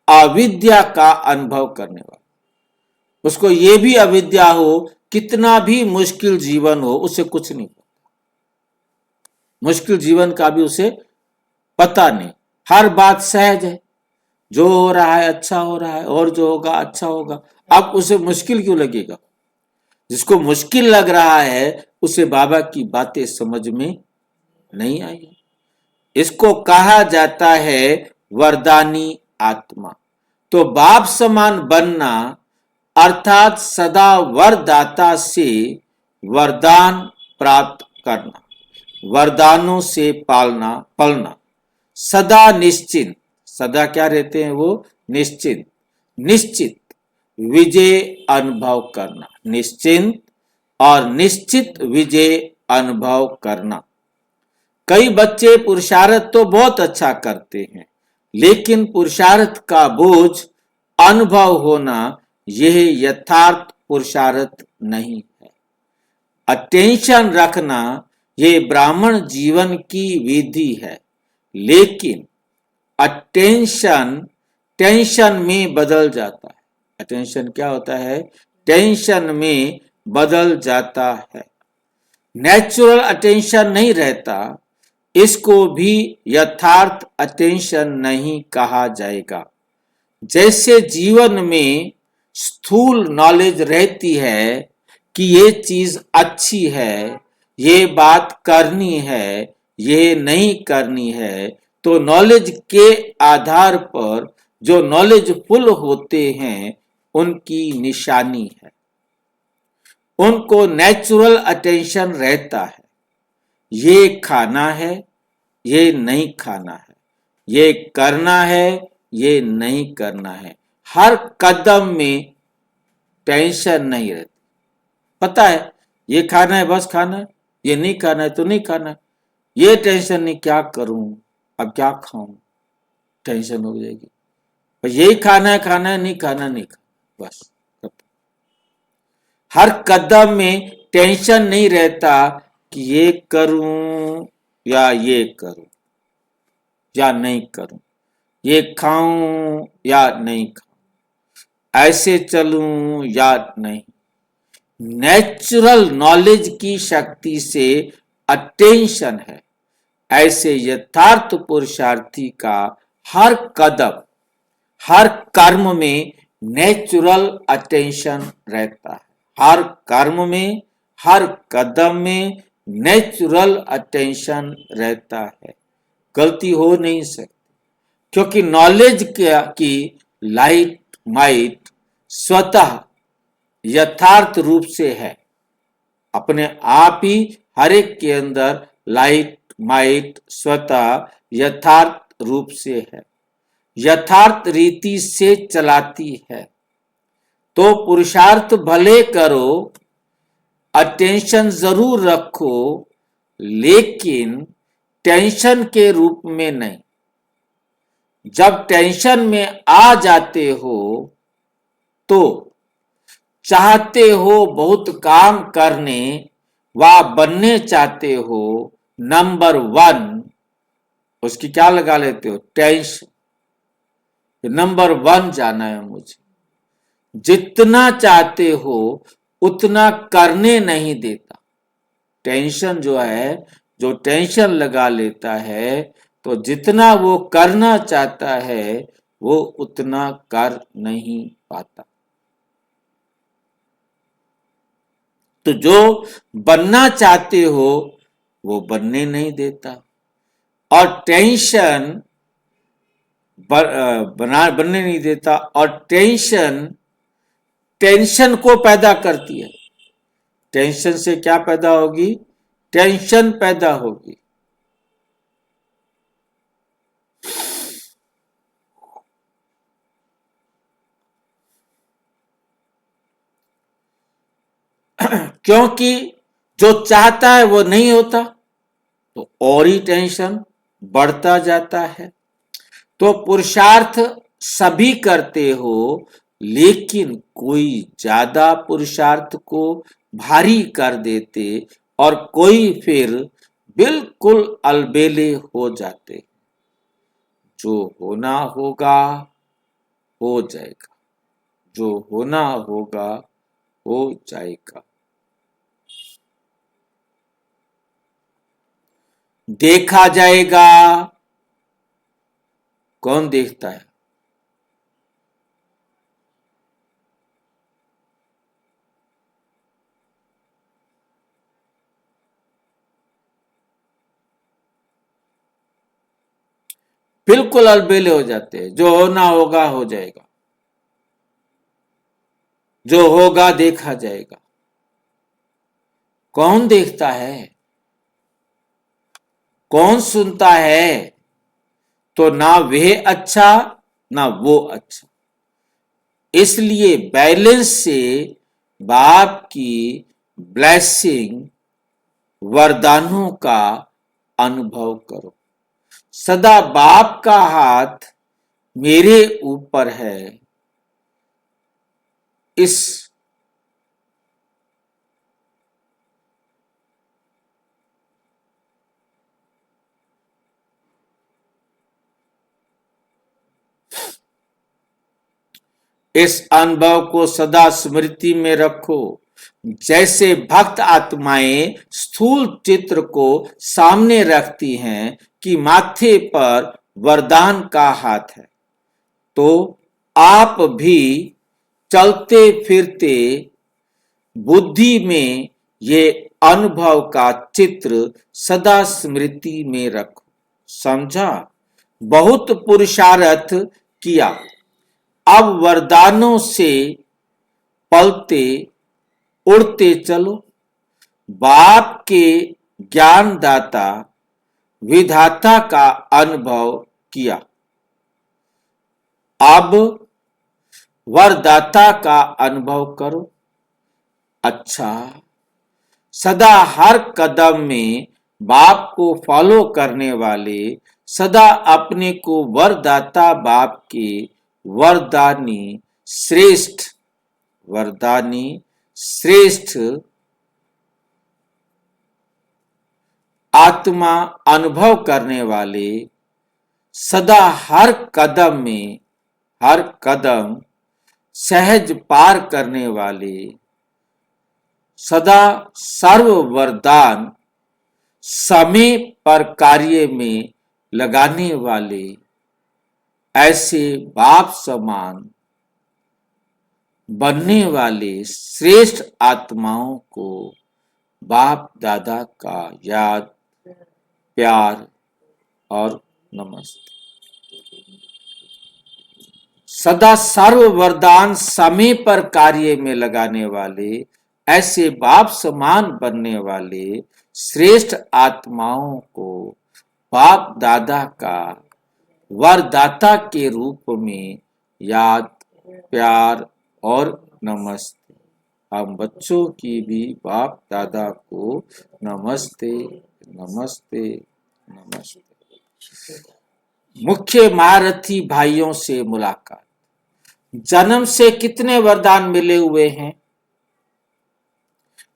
अविद्या का अनुभव करने वाला, उसको ये भी अविद्या हो, कितना भी मुश्किल जीवन हो उसे कुछ नहीं पता, मुश्किल जीवन का भी उसे पता नहीं, हर बात सहज है, जो हो रहा है अच्छा हो रहा है और जो होगा अच्छा होगा। अब उसे मुश्किल क्यों लगेगा? जिसको मुश्किल लग रहा है उसे बाबा की बातें समझ में नहीं आई। इसको कहा जाता है वरदानी आत्मा। तो बाप समान बनना अर्थात सदा वरदाता से वरदान प्राप्त करना, वरदानों से पलना, सदा निश्चिंत, सदा क्या रहते हैं वो? निश्चिंत, निश्चित विजय अनुभव करना, निश्चिंत और निश्चित विजय अनुभव करना। कई बच्चे पुरुषार्थ तो बहुत अच्छा करते हैं, लेकिन पुरुषार्थ का बोझ अनुभव होना यह यथार्थ पुरुषार्थ नहीं है। अटेंशन रखना यह ब्राह्मण जीवन की विधि है, लेकिन अटेंशन टेंशन में बदल जाता है। अटेंशन क्या होता है? टेंशन में बदल जाता है, नेचुरल अटेंशन नहीं रहता। इसको भी यथार्थ अटेंशन नहीं कहा जाएगा। जैसे जीवन में स्थूल नॉलेज रहती है कि ये चीज अच्छी है, ये बात करनी है, ये नहीं करनी है, तो नॉलेज के आधार पर जो नॉलेजफुल होते हैं उनकी निशानी है, उनको नेचुरल अटेंशन रहता है। ये खाना है, ये नहीं खाना है, ये करना है, ये नहीं करना है। हर कदम में टेंशन नहीं रहती। पता है ये खाना है बस खाना है, ये नहीं खाना है तो नहीं खाना है। ये टेंशन नहीं, क्या करूं, अब क्या खाऊं, टेंशन हो जाएगी। पर यही खाना है, नहीं खाना, नहीं खाना, बस। हर कदम में टेंशन नहीं रहता कि ये करूं या ये करूं या नहीं करूं, ये खाऊं या नहीं खाऊं, ऐसे चलूं या नहीं। नेचुरल नॉलेज की शक्ति से अटेंशन है। ऐसे यथार्थ पुरुषार्थी का हर कदम, हर कर्म में नेचुरल अटेंशन रहता है। हर कर्म में, हर कदम में नेचुरल अटेंशन रहता है। गलती हो नहीं सकती, क्योंकि नॉलेज की लाइट माइट स्वतः यथार्थ रूप से है। अपने आप ही हर एक के अंदर लाइट माइट स्वतः यथार्थ रूप से है, यथार्थ रीति से चलाती है। तो पुरुषार्थ भले करो, अटेंशन जरूर रखो, लेकिन टेंशन के रूप में नहीं। जब टेंशन में आ जाते हो तो चाहते हो बहुत काम करने व बनने चाहते हो नंबर 1, उसकी क्या लगा लेते हो? टेंशन। नंबर 1 जाना है मुझे। जितना चाहते हो उतना करने नहीं देता। टेंशन जो है, जो टेंशन लगा लेता है, तो जितना वो करना चाहता है वो उतना कर नहीं पाता। तो जो बनना चाहते हो वो बनने नहीं देता, और टेंशन बनने नहीं देता, और टेंशन को पैदा करती है। टेंशन से क्या पैदा होगी? टेंशन पैदा होगी। क्योंकि जो चाहता है वो नहीं होता, तो और ही टेंशन बढ़ता जाता है। तो पुरुषार्थ सभी करते हो, लेकिन कोई ज्यादा पुरुषार्थ को भारी कर देते और कोई फिर बिल्कुल अलबेले हो जाते हैं। जो होना होगा हो जाएगा, जो होना होगा हो जाएगा। देखा जाएगा, कौन देखता है? बिल्कुल अलबेले हो जाते हैं। जो होना होगा हो जाएगा, जो होगा देखा जाएगा। कौन देखता है? कौन सुनता है? तो ना वह अच्छा ना वो अच्छा। इसलिए बैलेंस से बाप की ब्लेसिंग, वरदानों का अनुभव करो। सदा बाप का हाथ मेरे ऊपर है। इस इस अनुभव को सदा स्मृति में रखो। जैसे भक्त आत्माएं स्थूल चित्र को सामने रखती हैं कि माथे पर वरदान का हाथ है, तो आप भी चलते फिरते बुद्धि में ये अनुभव का चित्र सदा स्मृति में रखो। समझा? बहुत पुरुषार्थ किया, अब वरदानों से पलते उड़ते चलो। बाप के ज्ञानदाता विधाता का अनुभव किया, अब वरदाता का अनुभव करो। अच्छा, सदा हर कदम में बाप को फॉलो करने वाले, सदा अपने को वरदाता बाप के वरदानी श्रेष्ठ आत्मा अनुभव करने वाले, सदा हर कदम सहज पार करने वाले, सदा सर्व वरदान समय पर कार्य में लगाने वाले, ऐसे बाप समान बनने वाले श्रेष्ठ आत्माओं को बाप दादा का याद, प्यार और नमस्ते। सदा सर्व वरदान समय पर कार्य में लगाने वाले, ऐसे बाप समान बनने वाले श्रेष्ठ आत्माओं को बाप दादा का वरदाता के रूप में याद, प्यार और नमस्ते। हम बच्चों की भी बाप दादा को नमस्ते नमस्ते नमस्ते। मुख्य महारथी भाइयों से मुलाकात। जन्म से कितने वरदान मिले हुए हैं?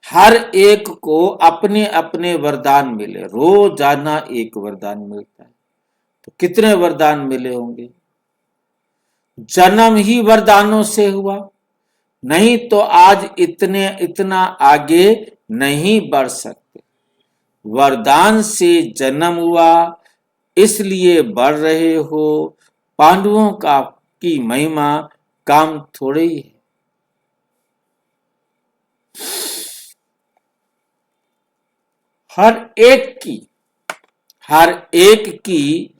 हर एक को अपने अपने वरदान मिले, रोजाना एक वरदान मिलता है, तो कितने वरदान मिले होंगे? जन्म ही वरदानों से हुआ, नहीं तो आज इतना आगे नहीं बढ़ सकते। वरदान से जन्म हुआ, इसलिए बढ़ रहे हो। पांडवों की महिमा काम थोड़ी है। हर एक की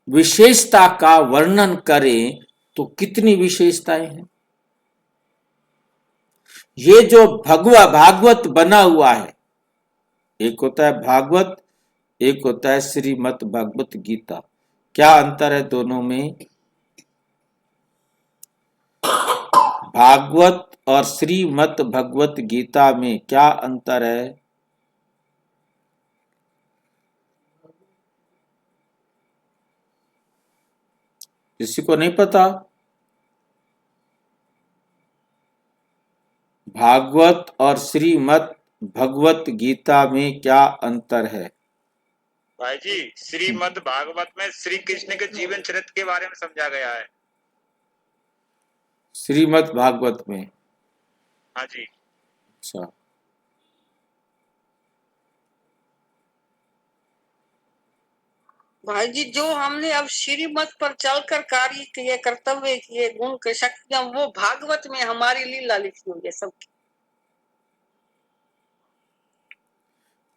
विशेषता का वर्णन करें तो कितनी विशेषताएं हैं। ये जो भागवत बना हुआ है, एक होता है भागवत, एक होता है श्रीमद् भगवत गीता। क्या अंतर है दोनों में? भागवत और श्रीमद् भगवत गीता में क्या अंतर है? किसी को नहीं पता? भागवत और श्रीमद् भगवत गीता में क्या अंतर है? भाई जी, श्रीमद् भागवत में श्री कृष्ण के जीवन चरित्र के बारे में समझा गया है। श्रीमद् भागवत में? हाँ जी। अच्छा, भाई जी, जो हमने अब श्रीमत पर चलकर कार्य किए, कर्तव्य किए, गुण के शक्तियां, वो भागवत में हमारी लीला लिखी हुई है सबकी।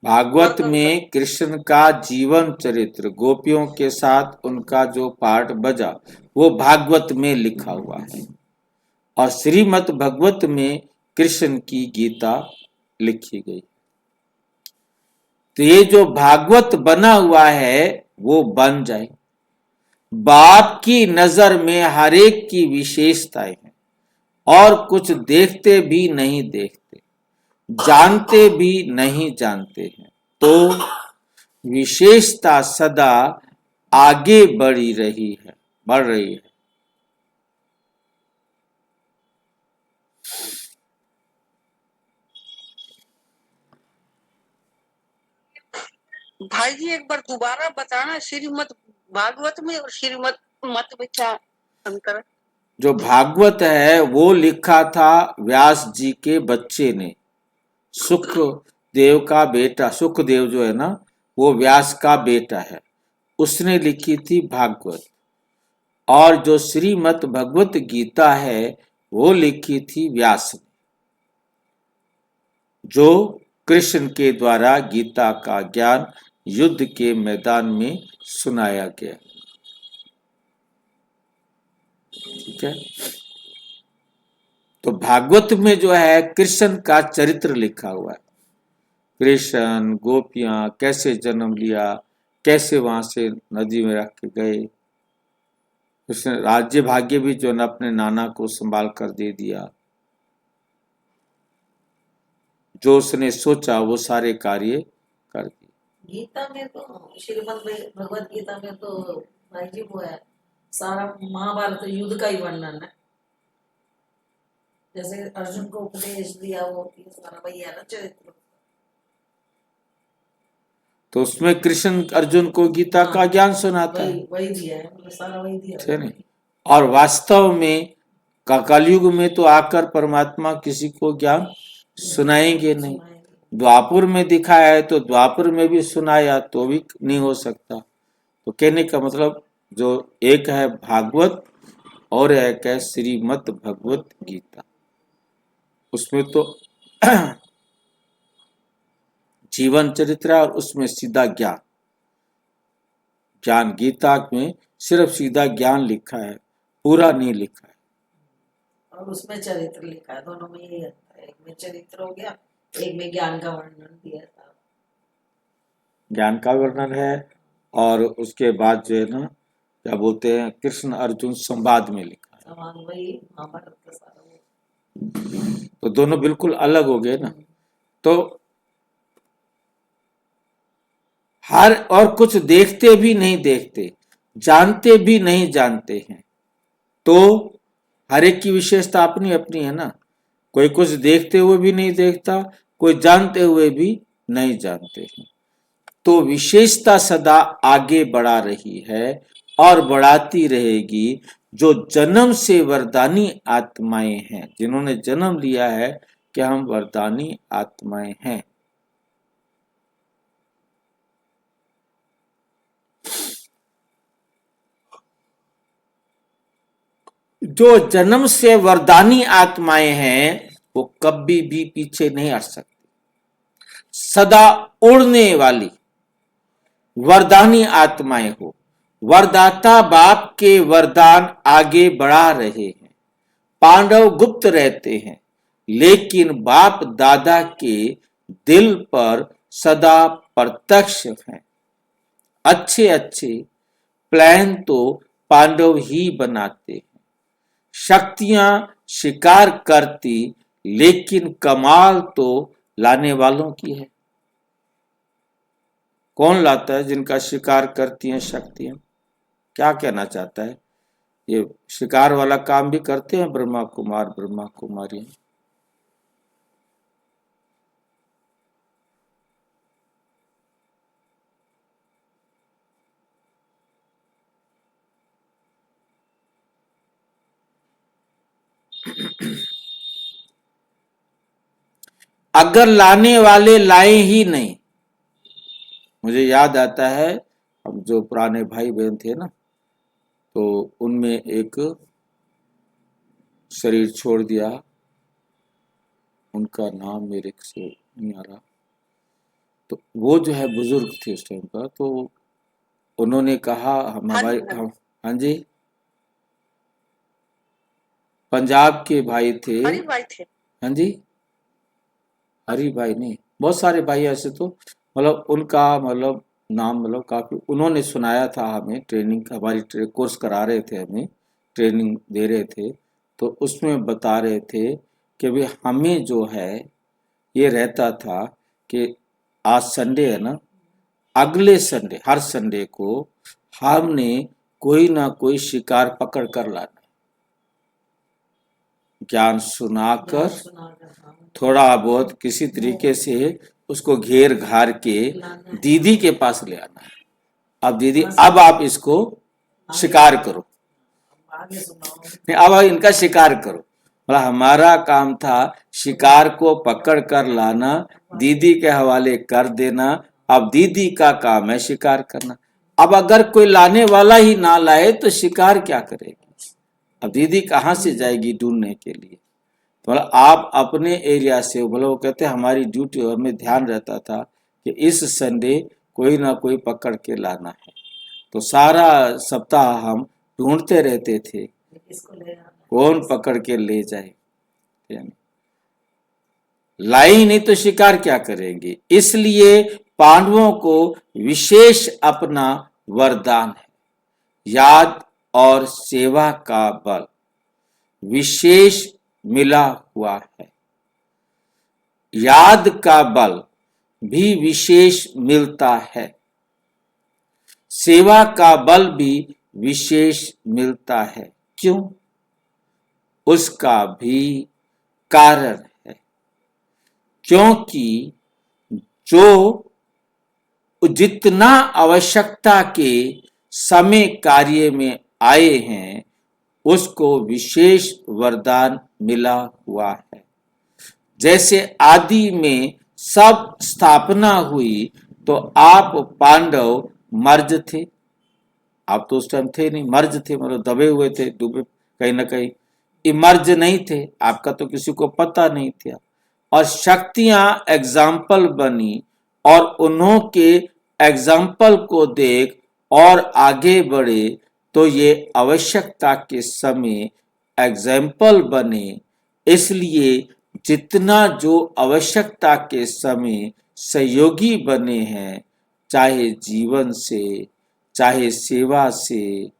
भागवत में कृष्ण का जीवन चरित्र, गोपियों के साथ उनका जो पाठ बजा, वो भागवत में लिखा हुआ है। और श्रीमद् भगवत में कृष्ण की गीता लिखी गई। तो ये जो भागवत बना हुआ है वो बन जाए। बाप की नजर में हर एक की विशेषताएं हैं, और कुछ देखते भी नहीं देखते, जानते भी नहीं जानते हैं, तो विशेषता सदा आगे बढ़ रही है। भाई जी, एक बार दोबारा बताना, श्रीमद् भागवत में और श्रीमद् मत में क्या अंतर है? जो भागवत है वो लिखा था व्यास जी के बच्चे ने, सुखदेव का बेटा। सुखदेव जो है ना, वो व्यास का बेटा है, उसने लिखी थी भागवत। और जो श्रीमद् भगवत गीता है वो लिखी थी व्यास ने, जो कृष्ण के द्वारा गीता का ज्ञान युद्ध के मैदान में सुनाया गया। ठीक है। तो भागवत में जो है कृष्ण का चरित्र लिखा हुआ है। कृष्ण, गोपियां कैसे जन्म लिया, कैसे वहां से नदी में रख के गए, उसने राज्य भाग्य भी जो है अपने नाना को संभाल कर दे दिया, जो उसने सोचा वो सारे कार्य कर दिए। गीता में तो, श्रीमद् भगवत गीता में तो भाई जी वो है, सारा महाभारत युद्ध का ही वर्णन है। जैसे अर्जुन को उपदेश दिया, वो ये सारा वही है ना चरित्र। तो उसमें कृष्ण अर्जुन को गीता का ज्ञान सुनाता है, वही दिया है, मतलब सारा वही दिया है नहीं। और वास्तव में कलयुग में तो आकर परमात्मा किसी को ज्ञान सुनाएंगे नहीं। द्वापुर में दिखाया है तो द्वापुर में भी सुनाया तो भी नहीं हो सकता। तो कहने का मतलब जो एक है भागवत और एक है श्रीमद् भगवत गीता, उसमें तो जीवन चरित्र और उसमें सीधा ज्ञान। गीता में सिर्फ सीधा ज्ञान लिखा है, पूरा नहीं लिखा है। और उसमें चरित्र लिखा है, दोनों में यही अंतर है। एक में चरित्र हो गया, एक में ज्ञान का वर्णन दिया था। ज्ञान का वर्णन है, और उसके बाद जो है ना, क्या बोलते हैं, कृष्ण अर्जुन संवाद में लिखा है। समान वही महाभारत का सारा। तो दोनों बिल्कुल अलग हो गए ना। तो हर और कुछ देखते भी नहीं देखते, जानते भी नहीं जानते हैं, तो हर एक की विशेषता अपनी अपनी है ना। कोई कुछ देखते हुए भी नहीं देखता, कोई जानते हुए भी नहीं जानते हैं। तो विशेषता सदा आगे बढ़ा रही है और बढ़ाती रहेगी। जो जन्म से वरदानी आत्माएं हैं, जिन्होंने जन्म लिया है कि हम वरदानी आत्माएं हैं, जो जन्म से वरदानी आत्माएं हैं, वो कभी भी पीछे नहीं हट सकती। सदा उड़ने वाली वरदानी आत्माएं हो। वरदाता बाप के वरदान आगे बढ़ा रहे हैं। पांडव गुप्त रहते हैं, लेकिन बाप दादा के दिल पर सदा प्रत्यक्ष हैं। अच्छे अच्छे प्लान तो पांडव ही बनाते हैं। शक्तियां शिकार करती, लेकिन कमाल तो लाने वालों की है। कौन लाता है? जिनका शिकार करती हैं शक्तियां। क्या कहना चाहता है? ये शिकार वाला काम भी करते हैं ब्रह्मा कुमार, ब्रह्मा कुमारी। अगर लाने वाले लाए ही नहीं, मुझे याद आता है हम जो पुराने भाई बहन थे ना, तो उनमें एक शरीर छोड़ दिया, उनका नाम मेरे से नहीं आ रहा, तो वो जो है बुजुर्ग थे उस टाइम पर, तो उन्होंने कहा हाँ जी, पंजाब के भाई थे, हरी भाई थे। हाँ जी, हरी भाई नहीं, बहुत सारे भाई ऐसे, तो मतलब उनका मतलब नाम मतलब काफी उन्होंने सुनाया था हमें, ट्रेनिंग हमारी कोर्स करा रहे थे, हमें ट्रेनिंग दे रहे थे, तो उसमें बता रहे थे कि भाई हमें जो है ये रहता था कि आज संडे है ना, अगले संडे हर संडे को हमने कोई ना कोई शिकार पकड़ कर लाना, ज्ञान सुनाकर थोड़ा बहुत किसी तरीके से उसको घेर घार के दीदी के पास ले आना है। अब दीदी अब आप इसको शिकार करो, आगे सुनाओ। नहीं, अब इनका शिकार करो, मतलब हमारा काम था शिकार को पकड़ कर लाना, दीदी के हवाले कर देना, अब दीदी का काम है शिकार करना। अब अगर कोई लाने वाला ही ना लाए तो शिकार क्या करेगी, अब दीदी कहाँ से जाएगी ढूंढने के लिए। तो मतलब आप अपने एरिया से, बोले वो कहते हमारी ड्यूटी, हमें ध्यान रहता था कि इस संडे कोई ना कोई पकड़ के लाना है, तो सारा सप्ताह हम ढूंढते रहते थे किसको ले आना? कौन पकड़ के ले जाए, लाई ही नहीं तो शिकार क्या करेंगे। इसलिए पांडवों को विशेष अपना वरदान है, याद और सेवा का बल विशेष मिला हुआ है। याद का बल भी विशेष मिलता है, सेवा का बल भी विशेष मिलता है। क्यों? उसका भी कारण है, क्योंकि जो जितना आवश्यकता के समय कार्य में आए हैं उसको विशेष वरदान मिला हुआ है। जैसे आदि में सब स्थापना हुई तो आप पांडव मर्ज थे, आप तो उस टाइम थे नहीं, मर्ज थे, मतलब दबे हुए थे, डूबे कहीं ना कहीं, इमर्ज नहीं थे, आपका तो किसी को पता नहीं था, और शक्तियां एग्जाम्पल बनी और उन्हों के एग्जाम्पल को देख और आगे बढ़े तो ये आवश्यकता के समय एग्जाम्पल बने। इसलिए जितना जो आवश्यकता के समय सहयोगी बने हैं, चाहे जीवन से चाहे सेवा से,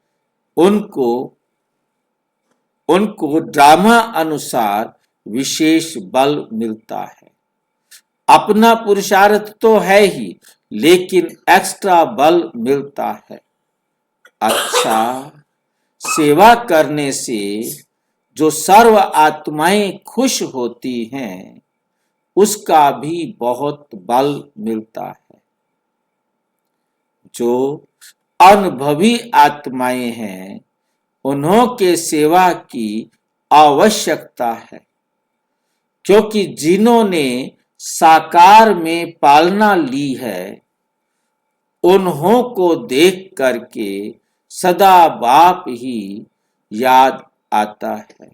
उनको ड्रामा अनुसार विशेष बल मिलता है। अपना पुरुषार्थ तो है ही, लेकिन एक्स्ट्रा बल मिलता है। अच्छा, सेवा करने से जो सर्व आत्माएं खुश होती हैं उसका भी बहुत बल मिलता है। जो अनुभवी आत्माएं हैं उन्हों के सेवा की आवश्यकता है, क्योंकि जिन्होंने साकार में पालना ली है उन्हों को देख करके सदा बाप ही याद आता है।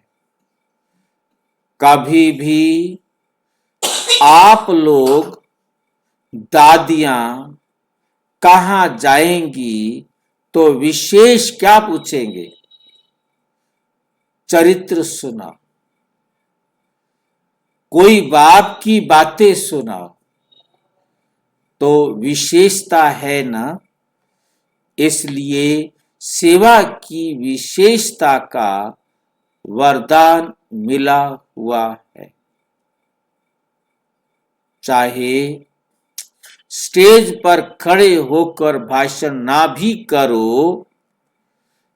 कभी भी आप लोग दादियां कहाँ जाएंगी तो विशेष क्या पूछेंगे? चरित्र सुनाओ, कोई बाप की बातें सुनाओ, तो विशेषता है ना। इसलिए सेवा की विशेषता का वरदान मिला हुआ है। चाहे स्टेज पर खड़े होकर भाषण ना भी करो,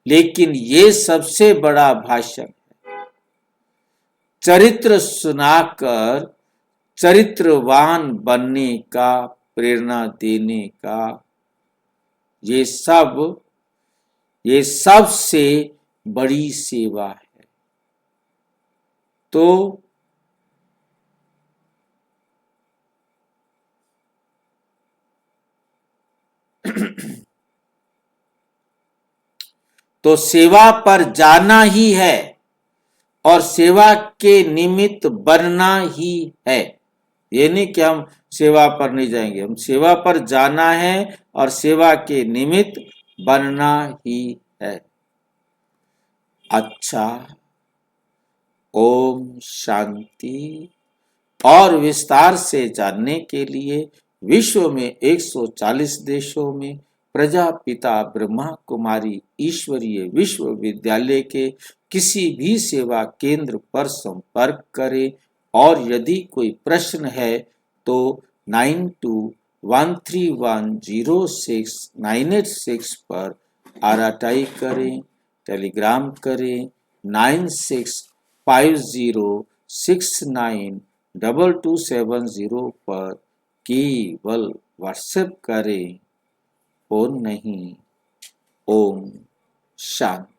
लेकिन ये सबसे बड़ा भाषण है। चरित्र सुनाकर चरित्रवान बनने का, प्रेरणा देने का, ये सबसे बड़ी सेवा है। तो तो सेवा पर जाना ही है और सेवा के निमित्त बनना ही है। ये नहीं कि हम सेवा पर नहीं जाएंगे, हम सेवा पर जाना है और सेवा के निमित्त बनना ही है। अच्छा, ओम शांति। और विस्तार से जानने के लिए विश्व में 140 देशों में प्रजापिता ब्रह्मा कुमारी ईश्वरीय विश्वविद्यालय के किसी भी सेवा केंद्र पर संपर्क करें और यदि कोई प्रश्न है तो 9213106986 पर आरटीआई करें, टेलीग्राम करें 9650692270 पर, केवल व्हाट्सएप करें, फोन नहीं। ओम शांति।